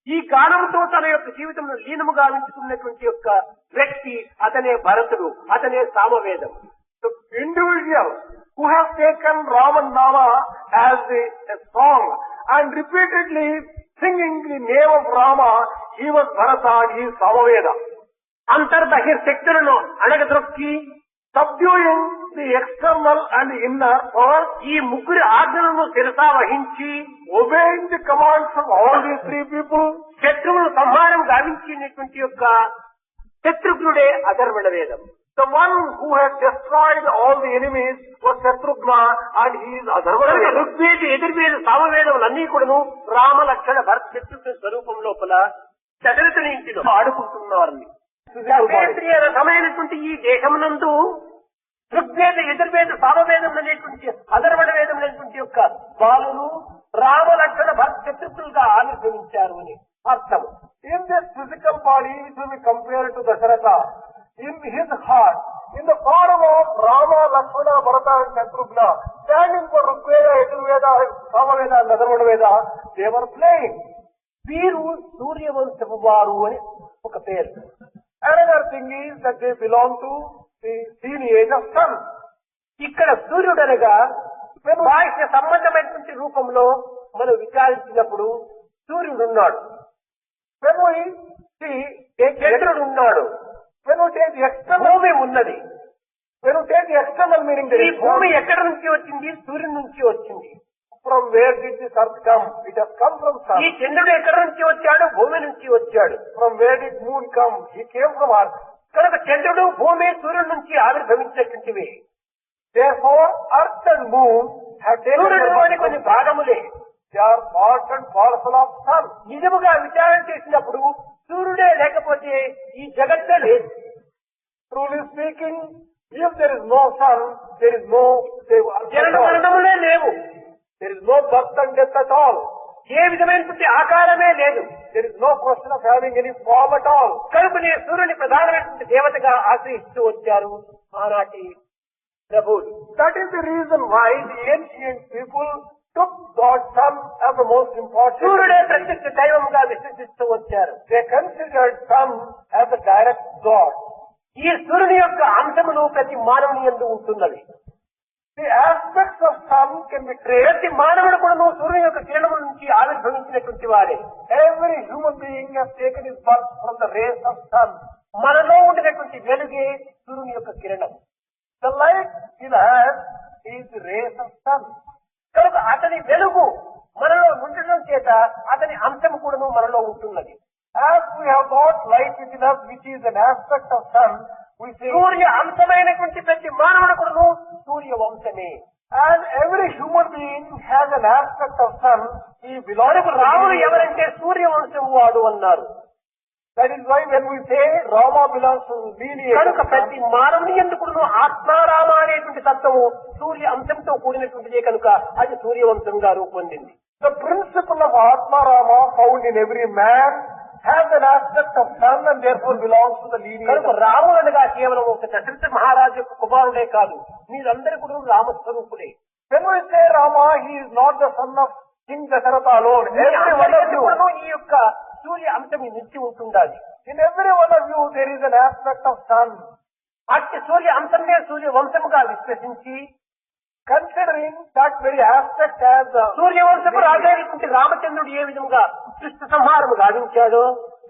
S2: ఈ గానముతో తన యొక్క జీవితంలో లీనముగా ఉంచుకున్నటువంటి యొక్క వ్యక్తి అతనే భరతుడు, అతనే సామవేదం.
S1: The individual who has taken Rama Nama as a song and repeatedly singing the name of Rama, he was Bharata and he is Samaveda.
S2: అంతర్బహిర్శక్తులను అణగద్రొక్కి
S1: Subduing the external and the inner powers,
S2: ఈ ముగ్గురి ఆజ్ఞలను శిరసా వహించి
S1: obeying the commands of all these 3 people,
S2: శత్రువును సంహారం గావించినటువంటి యొక్క శత్రుఘ్నుడే అధర్వణ వేదం.
S1: the one who has destroyed all the enemies was Shatrugna and he is Adharvana.
S2: Rigveda, Yajurveda, సామవేదములన్నీ కూడాను రామ, లక్ష్మణ, భరత, శత్రుఘ్న స్వరూపం లోపల దశరథుని ఇంటిలో ఆడుకుంటున్నారని. శాస్త్రీయ రసమైనటువంటి ఈ దేశమునందు ఋగ్వేద, యజుర్వేద, సామవేదం అనేటువంటి అధర్వణ వేదం అనేటువంటి యొక్క బాలురు రామ, లక్ష్మణ, భరత, శత్రుఘ్నులుగా ఆవిర్భవించారు అని అర్థం.
S1: In this physical body, which will be compared to Dasharatha, in his heart, in the form of Rama, Lakshmana, Bharata and Shatrugna, standing for Rigveda, Yajurveda, Samaveda and Adharvana Veda, they were playing.
S2: వీరు సూర్యవంశపు వారు అని ఒక పేరు.
S1: Another thing is that they belong to the lineage of sun.
S2: ఇక్కడ సూర్యుడనగా బాహ్య సంబంధమైనటువంటి రూపంలో మనం విచారించినప్పుడు సూర్యుడున్నాడు,
S1: When we see,
S2: చంద్రుడు ఉన్నాడు,
S1: when we take the external,
S2: భూమి ఉన్నది.
S1: when we take the external meaning, there
S2: ఈ
S1: is
S2: భూమి
S1: one.
S2: ఎక్కడి నుంచి వచ్చింది? సూర్యుడి నుంచి వచ్చింది.
S1: From where did this earth come? It has come from sun.
S2: ఈ చంద్రుడు ఎక్కడి నుంచి వచ్చాడు? భూమి నుంచి వచ్చాడు.
S1: From where did moon come? He came from earth.
S2: కనుక చంద్రుడు, భూమి సూర్యుడి నుంచి ఆవిర్భవించినటువంటివి.
S1: Therefore, earth and moon have taken
S2: సూర్యుడిలోని కొన్ని భాగములే.
S1: They are part and parcel of sun.
S2: నిజముగా విచారణ చేసినప్పుడు సూర్యుడే లేకపోతే ఈ జగత్తే లేదు.
S1: Truly speaking, if there is no sun, there is no
S2: జనన మరణములే లేవు.
S1: there is no birth and death at all.
S2: ఏ విధమైనటువంటి ఆకారమే లేదు.
S1: There is no question of having any form at all.
S2: కనుకనే సూర్యుని ప్రధానమైనటువంటి దేవతగా ఆశ్రయిస్తూ వచ్చారు ఆనాటి ప్రభువులు.
S1: That is the reason why the ancient people took God's sun as the most important.
S2: సూర్యుడే ప్రత్యక్ష దైవముగా విశ్వసిస్తూ వచ్చారు.
S1: They considered sun as a direct God.
S2: ఈ సూర్యుని యొక్క అంశములు ప్రతి మానవుని యందు ఉంటున్నవి.
S1: The aspects of sun can be traced.
S2: ప్రతి మానవుడు కూడా సూర్యుని యొక్క కిరణముల నుంచి ఆవిర్భవించినటువంటి వారే.
S1: Every human being has taken his birth from the rays of sun.
S2: మనలో ఉండినటువంటి వెలుగే సూర్యుని యొక్క కిరణం.
S1: The light he has is the rays of sun.
S2: కనుక అతని వెలుగు మనలో ఉండటం చేత అతని అంశము కూడా మనలో ఉంటున్నది.
S1: As we have got light within us, which is an aspect of sun, we say,
S2: సూర్య అంశమైనటువంటి ప్రతి మానవుడు కూడా సూర్య వంశమే.
S1: and every human being has an aspect of sun. He belongs to
S2: రాముడు
S1: the
S2: ఎవరంటే సూర్య వంశం వాడు అన్నారు.
S1: That is why when we say Rama belongs to the lineage
S2: కనుక
S1: of
S2: ప్రతి
S1: sun,
S2: మానవుని ఎందుకు ఆత్మారామ అనేటువంటి తత్వము సూర్య అంశంతో కూడినటువంటిదే కనుక అది సూర్యవంశంగా రూపొందింది.
S1: the principle of Atma Rama found in every man has an aspect of sun and therefore belongs to the lineage
S2: కనుక
S1: of sun.
S2: రాముడు అనగా కేవలం ఒక దశరథ మహారాజు యొక్క కుమారుడే కాదు, మీరందరూ కూడా రామస్వరూపుడే.
S1: When we say Rama, he is not the son of King Dasharatha alone. Every one of you,
S2: ఈ యొక్క సూర్య అంశం నిలిచి ఉంటుండాలి.
S1: in every one of you, there is an aspect of sun.
S2: అట్టి సూర్య అంశమే సూర్య వంశముగా విశ్వసించి
S1: Considering that very aspect as
S2: సూర్యవంశపు రాజైనటువంటి రామచంద్రుడు ఏ విధంగా సృష్టి సంహారము గావించాడో,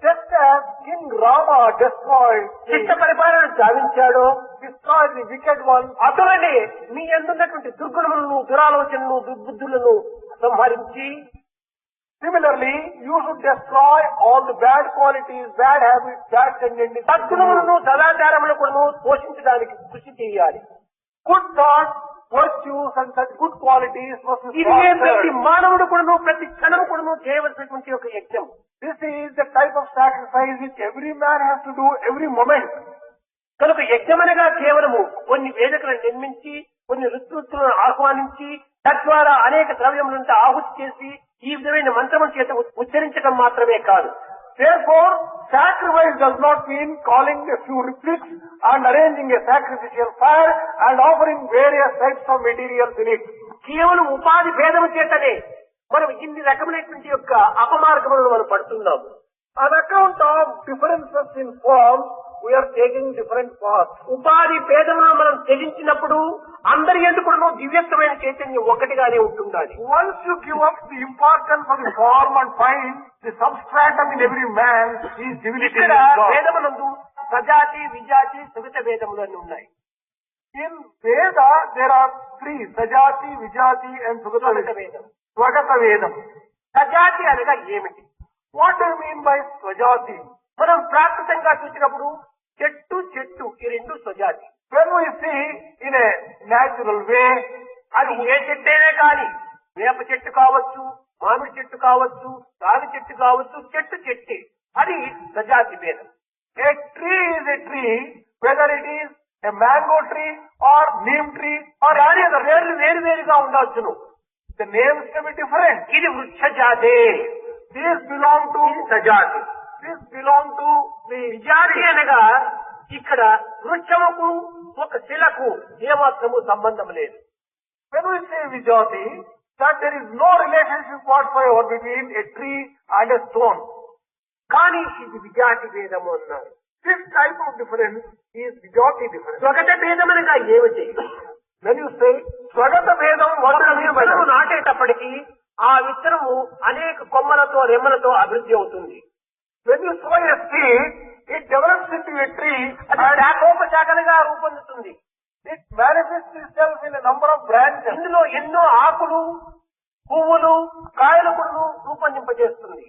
S1: just as King Rama destroyed
S2: శిష్ట పరిపాలన గావించాడో,
S1: destroyed the wicked one,
S2: అటువలే మీ అందున్నటువంటి దుర్గుణములను, దురాలోచనలను, దుర్బుద్ధులను సంహరించి
S1: similarly, you should destroy all the bad qualities, bad habits, bad tendencies.
S2: సద్గుణములను, సదాచారములను కూడా పోషించడానికి కృషి చేయాలి.
S1: Good thoughts, virtues and such good qualities must be
S2: ఇది ప్రతి
S1: fostered.
S2: మానవుడు కూడా ప్రతి క్షణం కూడా చేయవలసినటువంటి ఒక యజ్ఞం.
S1: This is the type of sacrifice which every man has to do every moment.
S2: కనుక యజ్ఞమనగా కేవలము కొన్ని వేదికలను నిర్మించి, కొన్ని ఋతువులను ఆహ్వానించి, తద్వారా అనేక ద్రవ్యములంతా ఆహుతి చేసి ఈ విధమైన మంత్రము చేత ఉచ్చరించడం మాత్రమే కాదు.
S1: Therefore, sacrifice does not mean calling a few replics and arranging a sacrificial fire and offering various types of materials in it.
S2: కేవలం ఉపాధి భేదము చేతనే మనం ఇన్ని రకములైనటువంటి యొక్క అపమార్గములను మనం పడుతున్నాము.
S1: On account of differences in form, we are taking different paths.
S2: ఉపాధి భేదములను మనం త్యజించినప్పుడు అందరి ఎందుకు దివ్యత్వమైన చైతన్యం ఒక్కటిగానే ఉంటుండాలి.
S1: Once you give up the importance of the form and find the substratum in every man is divinity in
S2: ఇక్కడ
S1: God.
S2: వేదమునందు సజాతి, విజాతి, సుగత వేదములు అని ఉన్నాయి.
S1: In Veda, there are three, Sajati, Vijati and Sugata
S2: సుగత
S1: Vedam.
S2: వేదం.
S1: Swagata Vedam.
S2: సజాతి అనగా ఏమిటి?
S1: What do you mean by Swajati?
S2: మనం ప్రాకృతంగా చూసినప్పుడు చెట్టు చెట్టు ఈ రెండు స్వజాతి.
S1: When we see in a natural way,
S2: అది ఏ చెట్టైనా కానీ వేప చెట్టు కావచ్చు, మామిడి చెట్టు కావచ్చు, రావి చెట్టు కావచ్చు, చెట్టు చెట్టే, అది సజాతి భేదం.
S1: a tree is a tree, whether it is a mango tree or neem tree or any other.
S2: వేర్లు వేరు వేరుగా ఉండవచ్చును.
S1: The names can be different.
S2: ఇది వృక్ష జాతే,
S1: These belong to
S2: ఇది సజాతి.
S1: this belong to the
S2: విజాతి అనగా ఇక్కడ వృక్షముకు ఒక శిలకు ఏమాత్రము సంబంధం లేదు.
S1: When we say Vijati, that there is no relationship whatsoever between a tree and a stone.
S2: కానీ ఇది విజాతి భేదము అన్నారు.
S1: This type of difference is Vijati difference.
S2: స్వగత భేదం అనగా ఏమిటి?
S1: When you say Swagata Vedam, what
S2: ఒక
S1: do you mean by
S2: విత్తనము
S1: that?
S2: నాటేటప్పటికి ఆ విత్తనము అనేక కొమ్మలతో, రెమ్మలతో అభివృద్ధి అవుతుంది.
S1: When you sow a seed, it develops into a tree
S2: అది
S1: and
S2: శాఖోపశాఖలుగా రూపొందుతుంది.
S1: it manifests itself in a number of branches.
S2: ఇందులో ఎన్నో ఆకులు, పువ్వులు, కాయలు కూడా రూపొందింపజేస్తుంది.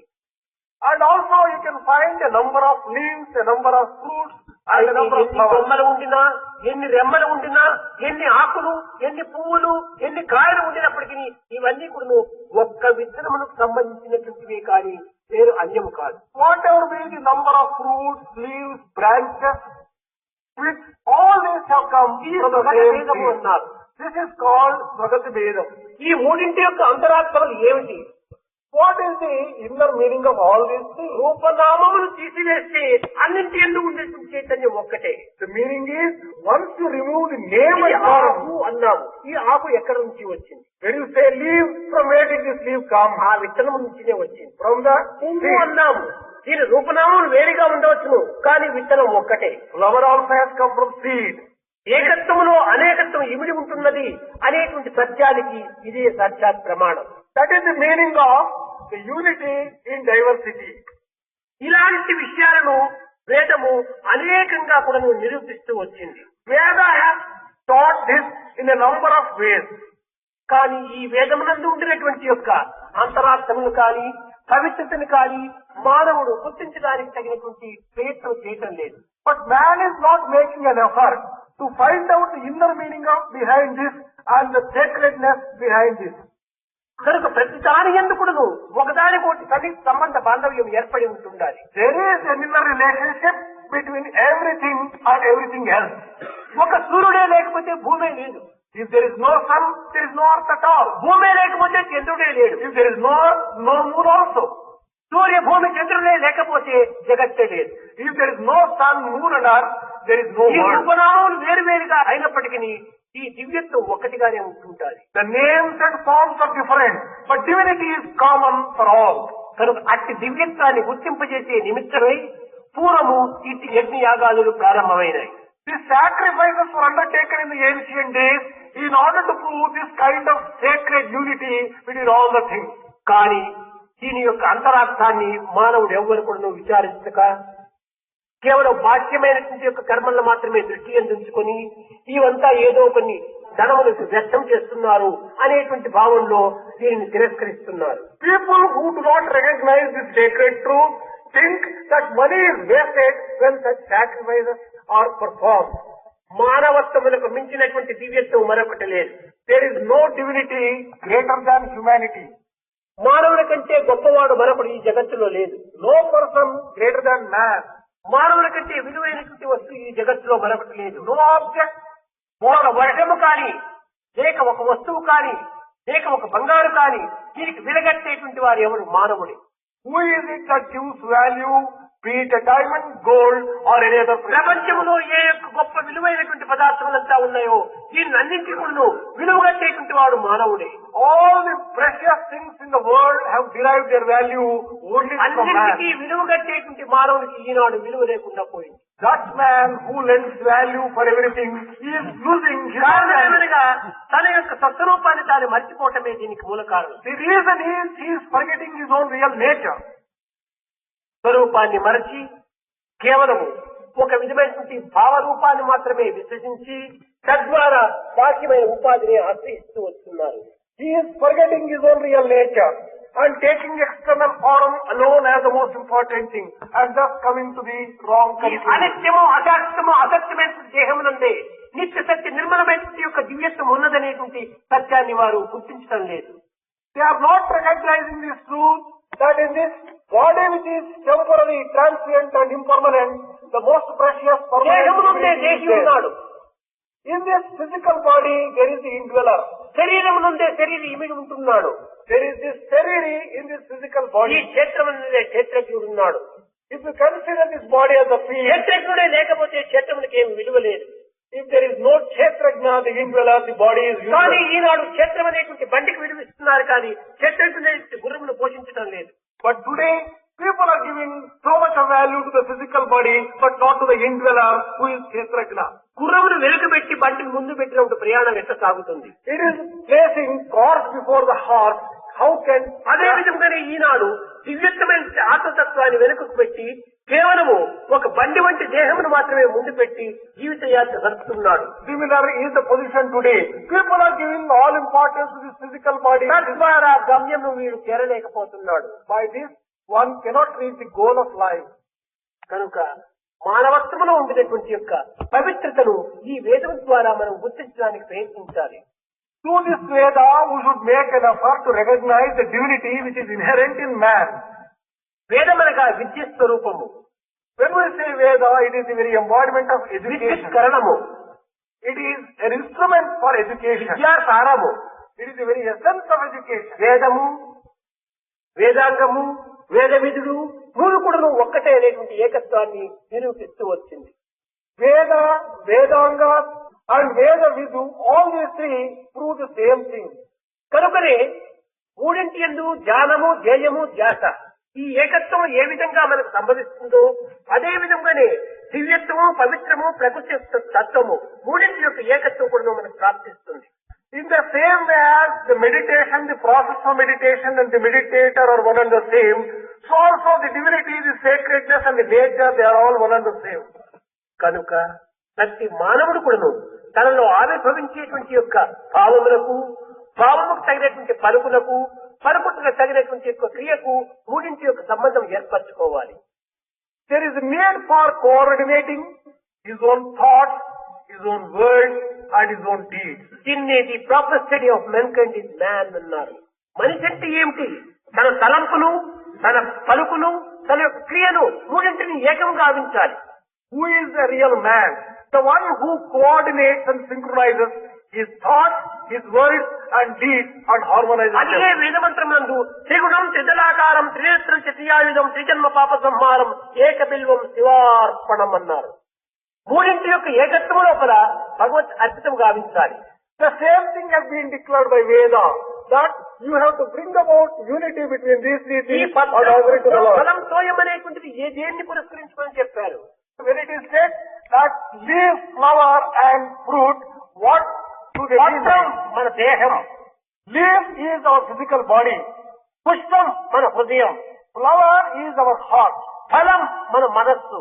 S1: And also you can find a number of leaves, a number of fruits, and a number of
S2: ఎన్ని
S1: flowers.
S2: కొమ్మలు ఉండినా, ఎన్ని రెమ్మలు ఉండినా, ఎన్ని ఆకులు, ఎన్ని పువ్వులు, ఎన్ని కాయలు ఉండినప్పటికీ ఇవన్నీ కూడా ఒక్క విత్తనములకు సంబంధించినటువంటివే కానీ పేరు అన్యము కాదు.
S1: Whatever be the number of fruits, leaves, branches, which all these have come from the same
S2: భేదము
S1: tree.
S2: అన్నారు.
S1: This is called Bhagati Vedam.
S2: ఈ మూడింటి యొక్క అంతరాత్మలు ఏమిటి?
S1: What is the inner meaning of all these things?
S2: రూపనామములు తీసివేస్తే అన్నింటి ఎందుకు ఉండేటువంటి చైతన్యం ఒక్కటే.
S1: The meaning is, once you remove the name
S2: ఈ
S1: and form,
S2: ఆకు అన్నాము. ఈ ఆకు ఎక్కడి నుంచి వచ్చింది?
S1: when you say leaf, from where did this leaf come?
S2: ఆ విత్తనం నుంచినే వచ్చింది.
S1: From the
S2: పువ్వు
S1: seed.
S2: అన్నాము. దీని రూపనామములు వేరుగా ఉండవచ్చును, కానీ విత్తనం ఒక్కటే.
S1: Flower also has come from seed.
S2: ఏకత్వములో అనేకత్వం ఇమిడి ఉంటున్నది అనేటువంటి సత్యానికి ఇదే సాక్షాత్ ప్రమాణం.
S1: That is the meaning of the unity in diversity.
S2: ఇలాంటి విషయాలను వేదము అనేకంగా కూడా నిరూపిస్తూ వచ్చింది.
S1: Veda has taught this in a number of ways.
S2: కానీ ఈ వేదమునందు ఉండినటువంటి యొక్క అంతరార్థములు కానీ పవిత్రతను కానీ మానవుడు గుర్తించడానికి తగినటువంటి ప్రయత్నం చేయటం లేదు.
S1: But man is not making an effort to find out the inner meaning of behind this and the sacredness behind this.
S2: కనుక ప్రతి దాని ఎందుకును ఒకదానికోటి సంబంధ బాంధవ్యం ఏర్పడి ఉంటుండాలి.
S1: There is an inner relationship between everything and everything else.
S2: ఒక సూర్యుడే లేకపోతే భూమే లేదు.
S1: If there is no sun, there is no earth at all.
S2: భూమే లేకపోతే చంద్రుడే లేడు.
S1: If there is no earth, no moon also.
S2: సూర్య భూమి చంద్రుడే లేకపోతే జగత్తే లేదు.
S1: If there is no sun, moon and earth, there is no
S2: ఈ
S1: world.
S2: రూపనామములు వేరువేరుగా అయినప్పటికీ ఈ దివ్యత్వం ఒకటిగానే ఉంటుంటారు.
S1: The names and forms are different, but divinity is common for all.
S2: కనుక అట్టి దివ్యత్వాన్ని గుర్తింపజేసే నిమిత్తమై పూర్వము ఇట్టి యజ్ఞయాగాదులు ప్రారంభమైనాయి.
S1: These sacrifices were undertaken in the ancient days in order to prove this kind of sacred unity between all the things.
S2: కానీ దీని యొక్క అంతరార్థాన్ని మానవుడు ఎవ్వరు కూడా విచారించక కేవలం బాహ్యమైనటువంటి యొక్క కర్మలను మాత్రమే దృష్టి అందించుకొని ఇవంతా ఏదో కొన్ని ధనములకు వ్యర్థం చేస్తున్నారు అనేటువంటి భావంలో దీనిని తిరస్కరిస్తున్నారు.
S1: People who do not recognize this sacred truth think that money is wasted when such sacrifices are performed.
S2: మానవత్వములకు మించినటువంటి దివ్యత్వం మరొకటి లేదు.
S1: There is no divinity greater than humanity.
S2: మానవుల కంటే గొప్పవాడు మరొకడు ఈ జగత్తులో లేదు.
S1: No person greater than man.
S2: మానవుల కంటే విలువైనటువంటి వస్తువు ఈ జగత్తులో మరొకటి లేదు.
S1: No object.
S2: ఒక వర్షము కాని లేక ఒక వస్తువు కాని లేక ఒక బంగారు కాని దీనికి విలగట్టేటువంటి వారు ఎవరు? మానవుడే.
S1: Who is it that gives value, be it a diamond, gold or any other precious?
S2: ప్రపంచంలో ఏ యొక్క గొప్ప విలువైనటువంటి పదార్థములంతా ఉన్నాయో దీన్ని అన్నింటినీ విలువగట్టేటువంటి వాడు మానవుడే.
S1: All the precious things in the world have derived their value only from man.
S2: అన్నింటికీ విలువగట్టేటువంటి మానవునికి ఈనాడు విలువ లేకుండా పోయింది.
S1: That man who lends value for everything is losing his value.
S2: కారణమేమనగా తన యొక్క సత్స్వరూపాన్ని తాను మర్చిపోవటమే దీనికి మూల కారణం.
S1: The reason is he is forgetting his own real nature.
S2: స్వరూపాన్ని మరచి కేవలము ఒక విధమైనటువంటి భావరూపాన్ని మాత్రమే విశ్వసించి తద్వారా బాహ్యమైన ఉపాధిని ఆశ్రయిస్తూ వస్తున్నారు.
S1: He is forgetting his own real nature and taking external form alone as the most important thing and thus coming to the wrong
S2: ఈ
S1: conclusion.
S2: అనిత్యము అశాశ్వతము అసత్యమైన దేహమునందే నిత్య సత్య నిర్మలమైనటువంటి యొక్క దివ్యత్వం ఉన్నదనేటువంటి సత్యాన్ని వారు గుర్తించడం లేదు.
S1: They are not recognizing this truth that in this body which is temporary, transient and impermanent, the most precious
S2: దేహమునందే
S1: permanent
S2: దేహి
S1: is there.
S2: ఉన్నాడు.
S1: In this physical body there is the indweller.
S2: శరీరమునందే శరీరం ఇమిడి ఉంటున్నాడు.
S1: There is this seriri in this physical
S2: ఈ
S1: body.
S2: క్షేత్రమునందే క్షేత్రజ్ఞుడు ఉన్నాడు.
S1: If you consider this body as a field,
S2: క్షేత్రజ్ఞుడే లేకపోతే క్షేత్రమునికి ఏమి విలువ లేదు.
S1: if there is no kshetrajna, the indweller, the body is
S2: కానీ
S1: useless.
S2: ఈనాడు క్షేత్రం అనేటువంటి బండికి విలువిస్తున్నారు కానీ క్షేత్రజ్ఞుడే గురువును పోషించడం లేదు.
S1: But today, people are giving so much of value to the physical body, but not to the indweller who is kshetrajna.
S2: గుర్రమును వెనుకబెట్టి బండిని ముందు పెట్టినప్పుడు ప్రయాణం ఎట్లా సాగుతుంది?
S1: It is placing horse before the horse. How can
S2: అదే విధంగానే ఈనాడు దివ్యత్వమైన ఆత్మతత్వాన్ని వెనుకకు పెట్టి కేవలము ఒక బండి వంటి దేహమును మాత్రమే ముందు పెట్టి జీవిత యాత్ర జరుపుతున్నాడు.
S1: similar is the position today? People are giving all importance to this physical body.
S2: తద్వారా గమ్యము వీడు చేరలేకపోతున్నాడు.
S1: By this, one cannot reach the goal of life.
S2: కనుక మానవత్వంలో ఉండినటువంటి యొక్క పవిత్రతను ఈ వేదం ద్వారా మనం గుర్తించడానికి ప్రయత్నించాలి.
S1: Through this Veda, we should make an effort to recognize the divinity which is inherent in man.
S2: వేదమనగా విద్య స్వరూపము.
S1: When we say Veda, it is the very embodiment of education.
S2: విద్యుత్కరణము.
S1: It is an instrument for education.
S2: విద్యాసారము.
S1: It is the very essence of education.
S2: వేదము, వేదాంగము, వేద విధులు మూడు కూడా ఒక్కటే అనేటువంటి ఏకత్వాన్ని నిరూపిస్తూ వచ్చింది.
S1: Veda, Vedanga and Veda Vidu, all these three prove the same thing.
S2: కనుకనే మూడింటి యందు జ్ఞానము, ధ్యేయము, ధ్యాస ఈ ఏకత్వం ఏ విధంగా మనకు సంభవిస్తుందో అదే విధంగానే దివ్యత్వము, పవిత్రము, ప్రకృతి యొక్క తత్వము మూడింటి యొక్క ఏకత్వం కూడా మనకు ప్రాప్తిస్తుంది.
S1: In the same way as the meditation, the process of meditation and the meditator are one and the same, so also the divinity, the sacredness and the nature, they are all one and the same.
S2: కనుక ప్రతి మానవుడు కూడాను తనలో ఆవిర్భవించేటువంటి యొక్క భావములకు, భావముకు తగినటువంటి పలుకులకు, పలుకులకు తగినటువంటి యొక్క క్రియకు మూడింటి యొక్క సంబంధం ఏర్పరచుకోవాలి.
S1: There is a need for coordinating his own thoughts, his own words and his own deeds.
S2: దీన్ని the proper study of mankind is man అన్నారు. మనిషి అంటే ఏమిటి? తన తలంపును, తన పలుకును, తన యొక్క క్రియను మూడింటిని ఏకం గావించాలి.
S1: Who is the real man? The one who coordinates and synchronizes his thoughts, his words and deeds and harmonizes
S2: అదే
S1: them.
S2: వేదమంత్రం నందు త్రిగుణం, త్రిదలాకారం, త్రినేత్రం, త్రియాయుధం, త్రిజన్మ పాప సంహారం, ఏకబిల్వం శివార్పణం అన్నారు. మూడింటి యొక్క ఏకత్వం లోపల భగవత్ అర్పితం గావించాలి.
S1: The same thing has been declared by Veda, that you have to bring about unity between these three
S2: ఈ
S1: things and offer it to the Lord.
S2: ఫలం తోయం అనేటువంటిది దేన్ని పురస్కరించుకొని చెప్పారు?
S1: When it is said that leaf, flower and fruit, what do they mean?
S2: పత్రం మన దేహం,
S1: Leaf is our physical body.
S2: పుష్పం మన హృదయం,
S1: Flower is our heart.
S2: ఫలం మన మనస్సు,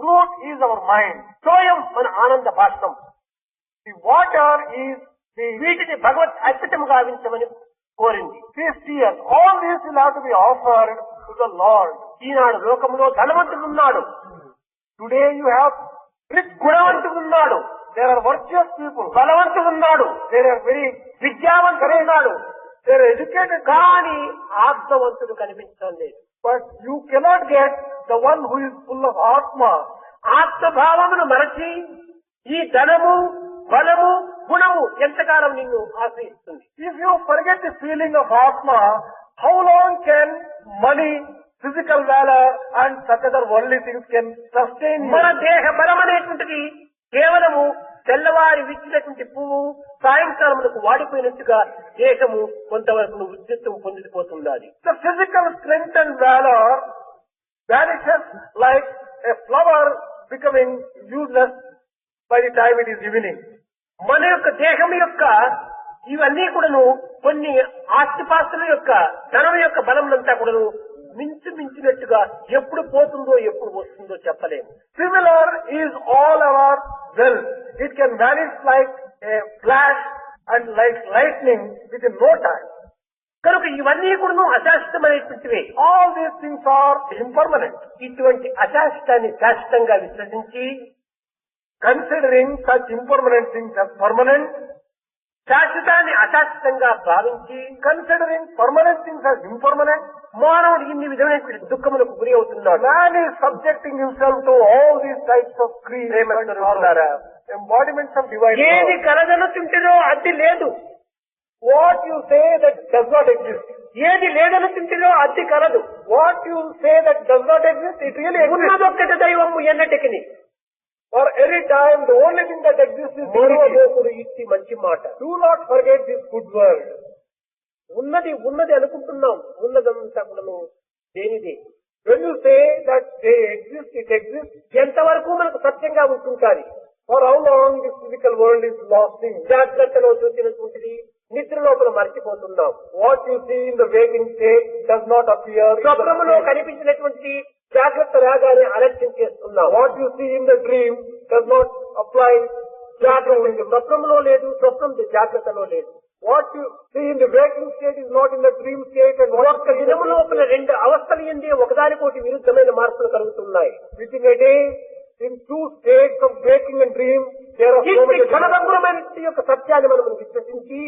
S1: Fruit is our mind.
S2: తోయం మన ఆనంద భాష్పం.
S1: The water is the
S2: వీటిని భగవత్ అర్పితం గావించమని కోరింది.
S1: these tears. All these will have to be offered to the Lord.
S2: ఈనాడు లోకంలో ధనవంతుడు ఉన్నాడు,
S1: Today you have rich
S2: గుణవంతుడు ఉన్నాడు,
S1: There are virtuous people.
S2: బలవంతుడు ఉన్నాడు,
S1: There are very,
S2: విద్యావంతుడు ఉన్నాడు,
S1: they are educated.
S2: కానీ ఆత్మవంతుడు కనిపించడం లేదు.
S1: But you cannot get the one who is full of Atma.
S2: ఆత్మభావమును మరచి ఈ ధనము, బలము, గుణము ఎంతకాలం నిన్ను ఆశ్రయిస్తుంది?
S1: If you forget the feeling of Atma, how long can money, physical valor and such other worldly things can sustain you?
S2: మన దేహ బలం అనేటువంటిది కేవలము తెల్లవారి విచ్చినటువంటి పువ్వు సాయంకాలములకు వాడిపోయినట్టుగా దేహము కొంతవరకు ఉద్యత్వం పొందిపోతున్నది.
S1: The physical strength and valor vanishes like a flower becoming useless by the time it is evening.
S2: మన యొక్క దేహం యొక్క ఇవన్నీ కూడాను కొన్ని ఆస్తిపాస్తుల యొక్క ధనం యొక్క బలములంతా కూడాను మించినట్టుగా ఎప్పుడు పోతుందో ఎప్పుడు వస్తుందో చెప్పలేము.
S1: Similar is all our wealth. It can vanish like a flash and like lightning within no time.
S2: కనుక ఇవన్నీ కూడాను అశాశ్వతమైనటువంటివే.
S1: All these things are impermanent.
S2: ఇటువంటి అశాశ్వతాన్ని శాశ్వతంగా విశ్వసించి,
S1: Considering such impermanent things as permanent,
S2: శాశ్వతాన్ని అశాశ్వతంగా భావించి,
S1: considering permanent things as impermanent,
S2: మానవుడు ఇన్ని విధమైనటువంటి దుఃఖములకు గురి అవుతున్నాడు.
S1: man is subjecting himself to all these types of grief and sorrow, embodiments of divine
S2: ఏది
S1: power.
S2: కలగనుచుంటిరో అది లేదు,
S1: What you say that does not exist.
S2: ఏది లేదనుచుంటిరో అది కలదు.
S1: What you say that does not exist, it really exists.
S2: ఉన్నదొక్కటి దైవము ఎన్నటికి.
S1: For every time, the only thing that exists is divinity.
S2: మరువబోకుడు ఇచ్చి మంచి మాట.
S1: Do not forget this good word.
S2: ఉన్నది అనుకుంటున్నాం, ఉన్నదంతా కూడాను దేనిదే.
S1: When you say that they exist, it exists.
S2: ఎంతవరకు మనకు సత్యంగా ఉంటుంటాది?
S1: For how long this physical world is lost in?
S2: జాగ్రత్తలో చూసినటువంటిది నిద్ర లోపల మర్చిపోతున్నాం.
S1: What you see in the waking state does not appear in the
S2: స్వప్నములో
S1: dream.
S2: కనిపించినటువంటి జాగ్రత్త రాగానే అలక్ష్యం చేస్తున్నాం.
S1: What you see in the dream does not apply.
S2: జాగ్రత్త స్వప్నంలో లేదు, స్వప్నం జాగ్రత్తలో లేదు.
S1: What you see in the waking state is not in the dream state, and what
S2: ఒక్క దినము లోపల రెండు అవస్థలు ఎందే ఒకదానికోటి విరుద్ధమైన మార్పులు కలుగుతున్నాయి.
S1: within a day, in two states of waking and dream, there are so
S2: ఈ
S1: many different.
S2: ఘనభంగురమైన యొక్క సత్యాన్ని మనం విశ్వసించి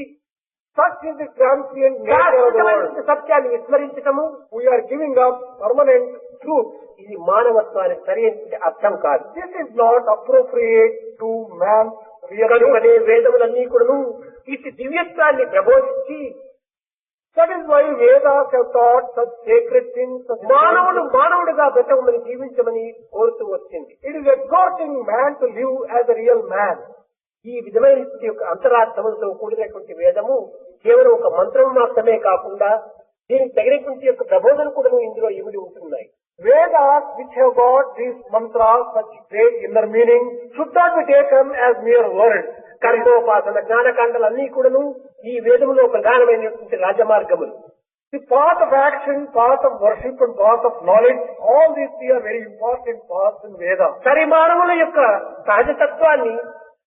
S1: Such is the transient nature of the world.
S2: శాశ్వతమైన సత్యాన్ని విస్మరించటము,
S1: We are giving up permanent truth.
S2: ఇది మానవత్వానికి సరైన అర్థం కాదు.
S1: This is not appropriate to man's real
S2: కనుకనే వేదములన్నీ కూడాను ఇటు దివ్యత్వాన్ని ప్రబోధించి
S1: That is why Vedas have taught such sacred things.
S2: మానవుడు మానవుడిగా బ్రతకమని జీవించమని కోరుతూ వచ్చింది.
S1: It is exhorting man to live as a real man.
S2: ఈ విధమైన యొక్క అంతరార్థములతో కూడినటువంటి వేదము కేవలం ఒక మంత్రం మాత్రమే కాకుండా దీనికి తగినటువంటి యొక్క ప్రబోధన కూడా ఇందులో ఇమిడి ఉంటున్నాయి.
S1: Vedas which have got these mantras, such great inner meaning, should not be taken as mere words.
S2: కర్మోపాసన జ్ఞానకాండలన్నీ కూడాను ఈ వేదములో ప్రధానమైనటువంటి రాజమార్గములు.
S1: The path of action, path of worship and path of knowledge, all these three are very important paths in Veda.
S2: సరిమానవుల యొక్క సహజతత్వాన్ని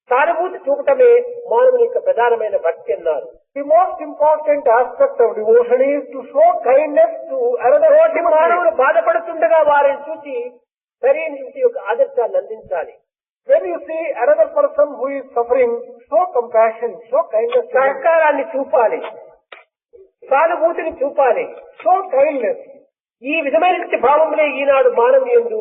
S2: సానుభూతి చూపటమే మానవుని యొక్క ప్రధానమైన భక్తి అన్నారు.
S1: The most important aspect of devotion is to show kindness to another
S2: తోటి మానవులు బాధపడుతుండగా వారిని చూసి సరైన యొక్క ఆదర్శాన్ని అందించాలి.
S1: When you see another person who is suffering, show compassion, show kindness to him.
S2: సహకారాన్ని చూపాలి, సానుభూతిని చూపాలి,
S1: Show kindness.
S2: ఈ విధమైనటువంటి భావములే ఈనాడు మానవుని యందు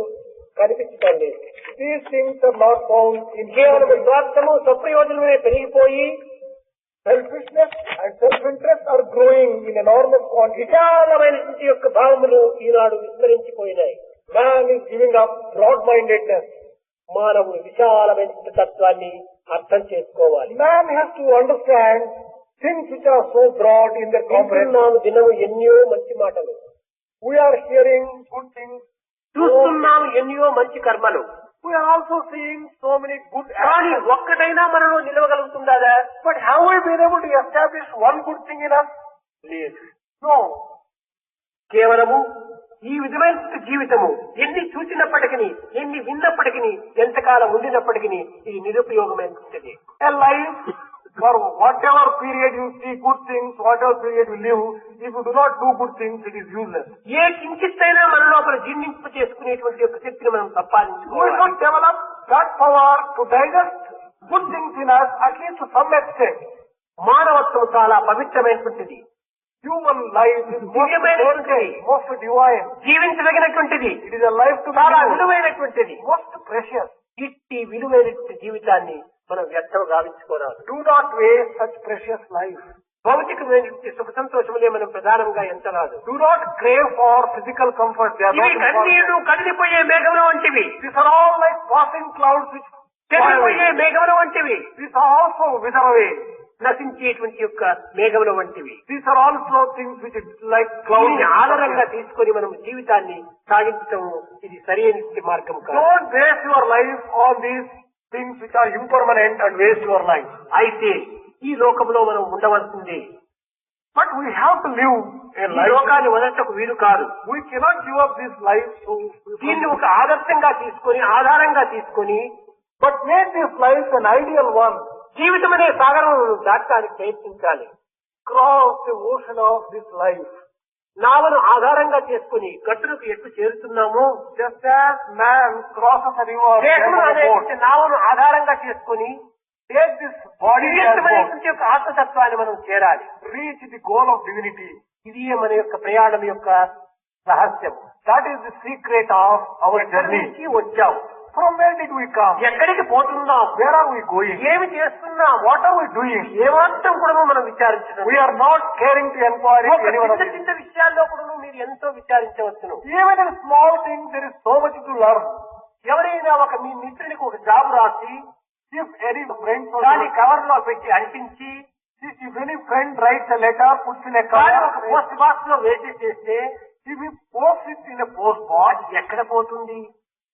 S2: కనిపించడం లేదు.
S1: These things are not found in
S2: కేవలం స్వార్థము స్వప్రయోజనమే పెరిగిపోయి
S1: selfishness and self-interest are growing in enormous quantity.
S2: విశాలమైనటువంటి యొక్క భావములు ఈనాడు విస్మరించిపోయినాయి.
S1: Man is giving up broad-mindedness.
S2: మానవుడు విశాలమైన తత్వాన్ని అర్థం చేసుకోవాలి.
S1: Man has to understand things which are so broad in their comprehension.
S2: వింటున్నాము దినము ఎన్నో మంచి మాటలు,
S1: We are hearing good things.
S2: చూస్తున్నాము ఎన్నో మంచి కర్మలు,
S1: We are also seeing so many good
S2: కానీ
S1: actions.
S2: ఒక్కటైనా మనలో నిలవగలుగుతుందా?
S1: But have we been able to establish one good thing in us?
S2: లేదు.
S1: No.
S2: కేవలము ఈ విధమైన జీవితము ఎన్ని చూసినప్పటికీ, ఎన్ని విన్నప్పటికీ, ఎంతకాలం ఉండినప్పటికీ ఇది నిరుపయోగమైనది.
S1: A life, for whatever period you see good things, whatever period you live, if you do not do good things, it is useless.
S2: ఏ కించిత్తైనా మన లోపల జీర్ణింపు చేసుకునేటువంటి యొక్క శక్తిని మనం
S1: We
S2: సంపాదించుకోవాలి.
S1: should develop that power to digest good things in us, at least to some extent.
S2: మానవత్వం చాలా పవిత్రమైనటువంటిది,
S1: Human life is most
S2: దివ్యమైనటువంటిది,
S1: sacred, most divine.
S2: జీవించదగినటువంటిది,
S1: It is a life to be
S2: చాలా
S1: lived,
S2: విలువైనటువంటిది.
S1: most precious.
S2: ఇట్టి విలువైనటువంటి జీవితాన్ని మనం వ్యర్థం గావించుకోరాదు.
S1: Do not waste such precious life.
S2: భౌతికమైనటువంటి సుఖ సంతోషములే మనం ప్రధానంగా ఎంచరాదు.
S1: Do not crave for physical comfort. They are
S2: ఇవి
S1: not important.
S2: కన్నీరు కదిలిపోయే మేఘముల వంటివి,
S1: These are all like passing clouds which
S2: చెదిరిపోయే మేఘముల వంటివి,
S1: These are also wither away.
S2: నశించేటువంటి యొక్క మేఘముల వంటివి.
S1: These are also things which is like clouds.
S2: దీన్ని ఆధారంగా తీసుకొని మనం జీవితాన్ని సాగించటం ఇది సరైన మార్గం కాదు.
S1: Don't waste your life on these things which are impermanent and waste your life.
S2: అయితే ఈ లోకంలో మనం ఉండవలసింది.
S1: But we have to live a
S2: ఈ
S1: life.
S2: లోకాన్ని వదలటకు వీలు కాదు.
S1: We cannot give up this life
S2: దీన్ని ఒక ఆదర్శంగా తీసుకొని, ఆధారంగా తీసుకొని
S1: but make this life an ideal one.
S2: జీవితం అనే సాగరం దాటడానికి ప్రయత్నించాలి.
S1: Cross the ocean of this life.
S2: నావను ఆధారంగా చేసుకుని గట్టులకు ఎట్లు చేరుతున్నామో,
S1: Just as man crosses a river,
S2: దేహమును
S1: on a boat,
S2: అనేటువంటి నావను ఆధారంగా చేసుకుని
S1: take this body as boat,
S2: దివ్యత్వమైనటువంటి యొక్క ఆత్మతత్వాన్ని మనం చేరాలి.
S1: reach the goal of divinity.
S2: ఇది మన యొక్క ప్రయాణం యొక్క రహస్యం.
S1: That is the secret of our
S2: ఎక్కడి
S1: journey.
S2: నుంచి వచ్చాం,
S1: From where did we come?
S2: ఎక్కడికి పోతున్నాం,
S1: Where are we going?
S2: ఏమి చేస్తున్నాం,
S1: What are we doing?
S2: ఏమాత్రం కూడా మనం విచారించడం.
S1: We are not caring to inquire
S2: ఒక
S1: any one of
S2: చిన్న
S1: this.
S2: చిన్న విషయాల్లో కూడా మీరు ఎంతో విచారించవచ్చును.
S1: Even in small things, there is so much to learn.
S2: ఎవరైనా ఒక మీ మిత్రునికి ఒక జాబ్ రాసి
S1: If any friend or
S2: దాని కవర్ లో పెట్టి అంటించి
S1: if any friend writes a letter, puts in a
S2: దాన్ని ఒక
S1: cover,
S2: పోస్ట్ బాక్స్ లో వేసేసేస్తే
S1: if he posts it in a post box,
S2: అది ఎక్కడ పోతుంది?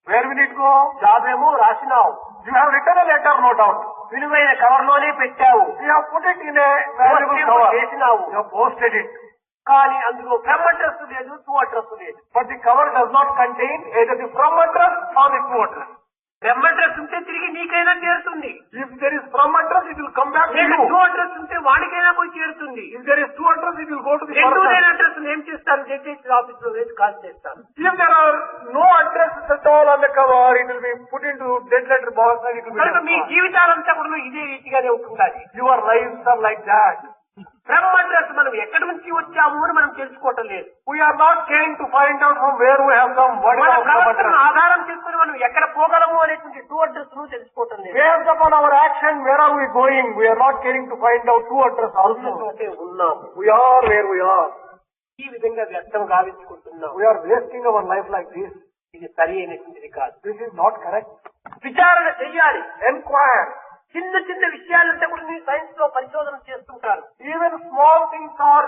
S1: where will it go?
S2: Job ఏమో రాసినావు,
S1: You have written a letter, no doubt.
S2: విలువైన కవర్ లోనే పెట్టావు,
S1: You have put it in a valuable
S2: post
S1: cover.
S2: చేసినావు,
S1: You have posted it.
S2: కానీ అందులో ఫ్రమ్ అడ్రస్ లేదు, టు అడ్రస్ లేదు.
S1: But the cover does not contain either the from address or the to address.
S2: From address ఉంటే తిరిగి నీకైనా చేరుతుంది,
S1: If there is from address, it will come back to
S2: లేదా
S1: you.
S2: టు అడ్రస్ ఉంటే వాడికైనా పోయి చేరుతుంది.
S1: If there is to address, it will go to the
S2: రెండు
S1: person.
S2: లేని అడ్రస్ ఏం చేస్తారు? జడ్జి ఆఫీస్ లో వేసి కాల్ చేస్తారు.
S1: If there are no addresses at all on the cover, it will be put into dead letter box and it will be
S2: కనుక మీ
S1: destroyed.
S2: జీవితాలంతా కూడా ఇదే రీతిగానే ఉంటుండాలి.
S1: Your lives are like that.
S2: Brahma dress మనం ఎక్కడి నుంచి వచ్చాము అని మనం తెలుసుకోవటం లేదు.
S1: We are not caring to find out from where we have come. What is
S2: మన
S1: our
S2: ప్రవర్తనను
S1: address?
S2: ఆధారం చేసుకుని మనం ఎక్కడ పోగలము అనేటువంటి టూ అడ్రస్ ను తెలుసుకోవటం లేదు.
S1: Based upon our action, where are we going? We are not caring to find out to address also.
S2: అంటే ఉన్నాం.
S1: We are where we are.
S2: ఈ విధంగా వ్యర్థం గావించుకుంటున్నాం.
S1: We are wasting our life like this.
S2: ఇది సరి అయినటువంటిది కాదు.
S1: This is not correct.
S2: విచారణ చెయ్యాలి.
S1: Enquire.
S2: చిన్న చిన్న విషయాలంటే కూడా మీ సైన్స్ లో పరిశోధన చేస్తుంటారు.
S1: Even small things are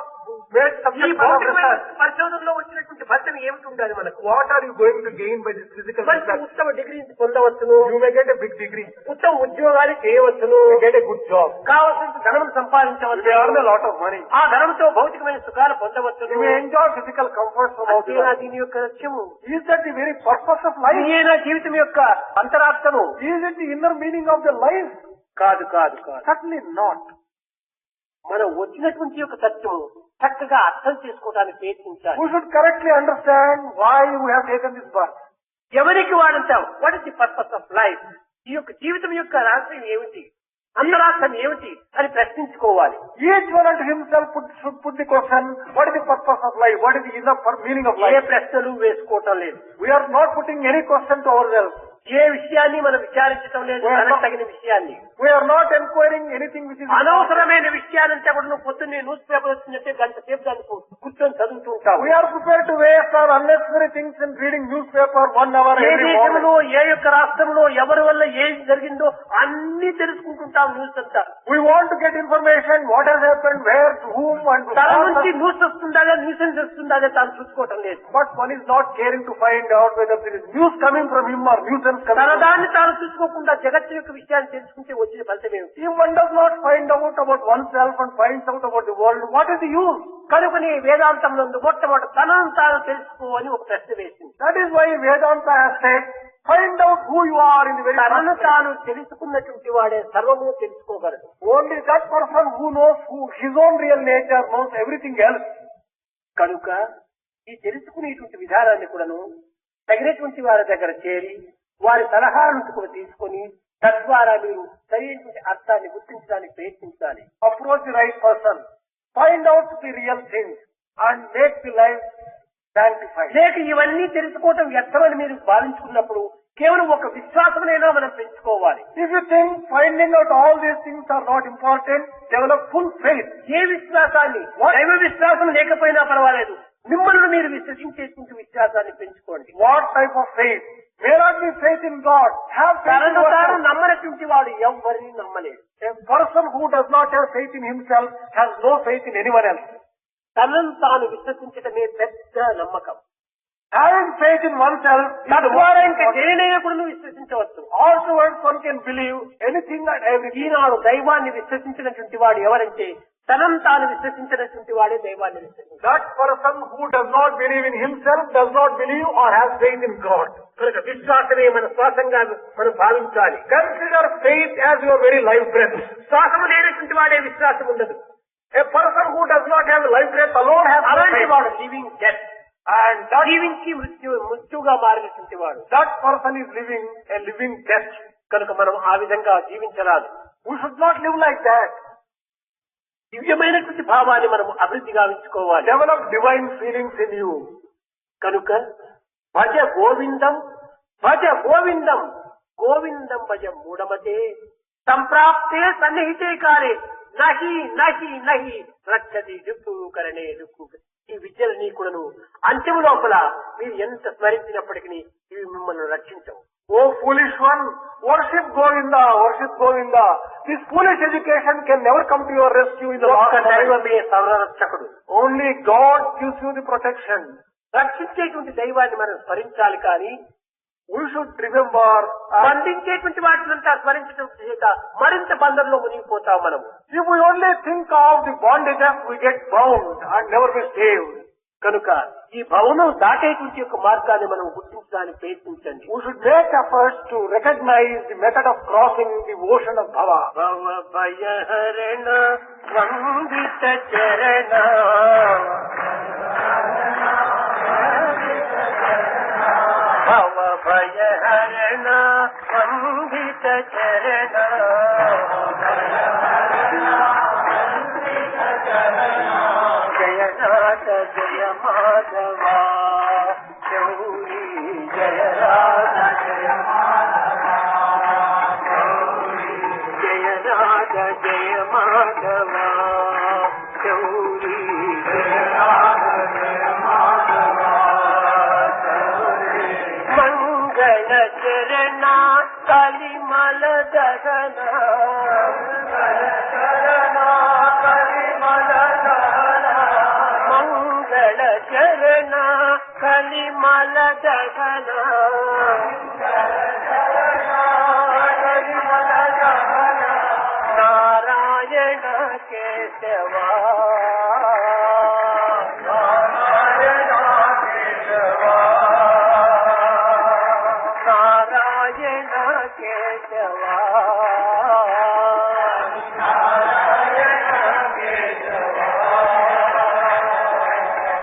S1: made
S2: ఈ
S1: subject of
S2: భౌతికమైన
S1: research.
S2: పరిశోధనలో వచ్చినటువంటి ఫలితం ఏమిటి ఉండాలి మనకు?
S1: What are you going to gain by this physical
S2: మంచి
S1: research?
S2: ఉత్తమ డిగ్రీ పొందవచ్చును.
S1: You may get a big degree.
S2: ఉత్తమ ఉద్యోగాలు చేయవచ్చును.
S1: You may get a good job.
S2: కావలసిన ధనం
S1: You
S2: సంపాదించవచ్చు.
S1: may earn a lot of money.
S2: ఆ ధనంతో భౌతికమైన సుఖాలు పొందవచ్చును.
S1: You may enjoy physical comforts from
S2: అంతేనా
S1: outside.
S2: దీని యొక్క లక్ష్యము?
S1: Is that the very purpose of life?
S2: ఇదేనా జీవితం యొక్క అంతరార్థము?
S1: Is it the inner meaning of the life?
S2: కాదు కాదు కాదు.
S1: Certainly not.
S2: మనం వచ్చినటువంటి యొక్క సత్యము చక్కగా అర్థం చేసుకోవడానికి ప్రయత్నించాలి.
S1: We should correctly understand why we have taken this birth.
S2: ఎవరికి వాడంటాం? What is the purpose of life? ఈ యొక్క జీవితం యొక్క రహస్యం ఏమిటి, అంతరార్థం ఏమిటి అని ప్రశ్నించుకోవాలి.
S1: Each one unto himself should put the question, what is the purpose of life? What is the inner meaning of
S2: A
S1: life?
S2: ప్రశ్నలు వేసుకోవటం లేదు.
S1: We are not putting any question to ourselves.
S2: ఏ విషయాన్ని మనం విచారించడం లేదు. మనకు తగిన విషయాన్ని,
S1: We are not inquiring anything which is
S2: అనవసరమైన విషయాలంటే కూడా నువ్వు పొద్దున్నే న్యూస్ పేపర్ వచ్చినట్టే గంట సేపు దాన్ని కూర్చొని చదువుతూ ఉంటావు.
S1: We are prepared to waste our unnecessary things in reading newspaper 1 hour
S2: A
S1: every
S2: దేశంలో
S1: morning.
S2: ఏ యొక్క రాష్ట్రంలో ఎవరి వల్ల ఏం జరిగిందో అన్ని తెలుసుకుంటుంటాం న్యూస్ అంతా.
S1: We want to get information, what has happened, where, to whom and to
S2: తన
S1: what.
S2: నుంచి న్యూస్ వస్తుందాగా న్యూసెన్స్ వస్తుందాగా తాను చూసుకోవటం లేదు.
S1: But one is not caring to find out whether there is news coming from him or nuisance coming
S2: తన
S1: from him.
S2: దాన్ని తాను చూసుకోకుండా జగత్తు యొక్క విషయాన్ని తెలుసుకుంటే వచ్చిన ఫలితం ఏమిటి?
S1: If one does not find out about oneself and finds out about the world, what is the use?
S2: కనుకని వేదాంతం నందు మొట్టమొదటి తనను తాను తెలుసుకో అని ఒక ప్రశ్న వేసింది.
S1: That is why Vedanta has said, find out who you are in the very
S2: తనను
S1: first place.
S2: తాను తెలుసుకున్నటువంటి వాడే సర్వము తెలుసుకోగలడు.
S1: Only that person who knows his own real nature knows everything else.
S2: కనుక ఈ తెలుసుకునేటువంటి విధానాన్ని కూడాను తగినటువంటి వారి దగ్గర చేరి వారి సలహాలను కూడా తీసుకొని తద్వారా మీరు సరైనటువంటి అర్థాన్ని గుర్తించడానికి ప్రయత్నించాలి.
S1: Approach the right person. Find out the real things and make the life sanctified.
S2: లేక ఇవన్నీ తెలుసుకోవటం వ్యర్థమని మీరు భావించుకున్నప్పుడు కేవలం ఒక విశ్వాసమైనా మనం పెంచుకోవాలి.
S1: If you think finding out all these things are not important, develop full faith.
S2: ఏ విశ్వాసాన్ని, దైవ విశ్వాసం లేకపోయినా పర్వాలేదు, మిమ్మల్ని మీరు విశ్వసించేటువంటి విశ్వాసాన్ని పెంచుకోండి.
S1: What type of faith? May not be faith in God. Have faith in
S2: తనను తాను
S1: yourself.
S2: నమ్మనటువంటి వాడు ఎవ్వరిని నమ్మలేదు.
S1: A person who does not have faith in himself has no faith in anyone else.
S2: తనను తాను విశ్వసించడమే పెద్ద నమ్మకం.
S1: Having faith in oneself is the
S2: తద్వారా
S1: most
S2: ఇంకా
S1: important.
S2: దేనినైనా కూడా నువ్వు విశ్వసించవచ్చు.
S1: Afterwards one can believe anything and everything.
S2: ఈనాడు దైవాన్ని విశ్వసించినటువంటి వాడు ఎవరంటే తనను తాను విశ్వసించినటువంటి వాడే దైవాన్ని విశ్వసించాడు.
S1: That person who does not believe in himself does not believe or has faith in God.
S2: కనుక విశ్వాసమే మన శ్వాసంగా మనం భావించాలి.
S1: Consider faith as your very life breath.
S2: శ్వాసము లేనటువంటి వాడే విశ్వాసం ఉండదు.
S1: A person who does not have life breath alone has no
S2: అలాంటి
S1: faith.
S2: వాడు లివింగ్ డెత్.
S1: And that,
S2: జీవించి మృత్యుగా మారినటువంటి వాడు.
S1: that person is living a living death.
S2: కనుక మనం ఆ విధంగా జీవించరాదు.
S1: We should not live like that.
S2: దివ్యమైనటువంటి భావాన్ని మనం అభివృద్ధి గావించుకోవాలి.
S1: Develop divine feelings in you.
S2: కనుక భజ గోవిందం, భజ గోవిందం, గోవిందం భజ మూఢమతే సంప్రాప్తే సన్నిహితే కాలే నహి నహి నహి రక్షతి దుఃఖు కరణే దుఃఖు. ఈ విద్యలన్నీ కూడాను అంత్యము లోపల మీరు ఎంత స్మరించినప్పటికీ ఇవి మిమ్మల్ని రక్షించవు.
S1: Oh foolish one, worship Govinda, worship Govinda. This foolish education can never come to your rescue in the
S2: ఒక్క
S1: last moment.
S2: దైవమే సర్వరక్షకుడు.
S1: Only God gives you the protection.
S2: రక్షించేటువంటి దైవాన్ని మనం స్మరించాలి కానీ
S1: We should remember,
S2: బంధించేటువంటి వాటినంతా స్మరించడం చేత మరింత బంధంలో మునిగిపోతాం మనము.
S1: if we only think of the bondages, we get bound and never be saved.
S2: కనుక ఈ భవనం దాటేటువంటి యొక్క మార్గాన్ని మనం గుర్తించడానికి ప్రయత్నించండి.
S1: We should make efforts to recognize the method of crossing the ocean of bhava.
S2: భవ భయహరణ వందిత చరణ భవ భయహరణ వందిత చరణ జయనాథ జయ మాధవ గౌరీ జయనాథ జయ జయనాథ జయ మాధవ గౌరీ మంగళ చరణ కలిమల దగన మంగళ చరణ కలిమల దగన నారాయణ కేశవా నారాయణ కేశవా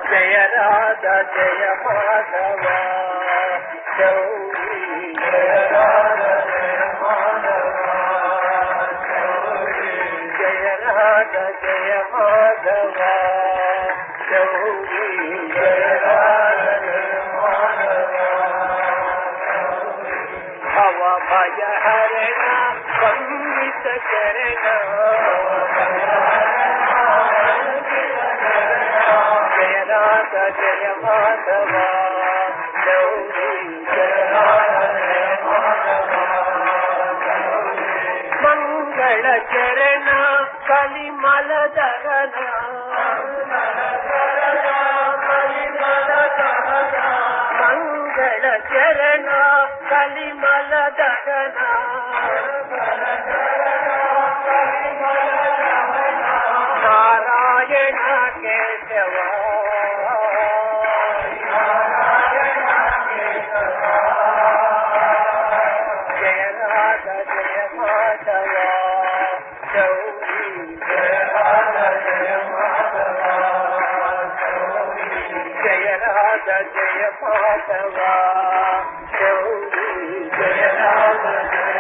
S2: జయ రాధ జయ మాధవ గౌరీ జయ రాధ జయ మాధవ జయ రాధ జయ మాధవ గౌరీ జయ రాధ జయ మాధవ భవ భయ హరణ వందిత చరణ జయ రాధ జయ మాధవ గౌరీ జయ రాధ జయ మాధవ మంగళ చరణ కలిమల దగన మంగళ చరణ కలిమల దగన నారాయణ కేశవ జయ రాధ జయ మాధవ గౌరీ జయ రాధ జయ మాధవ జయ రాధ జయ మాధవ గౌరీ జయ రాధ జయ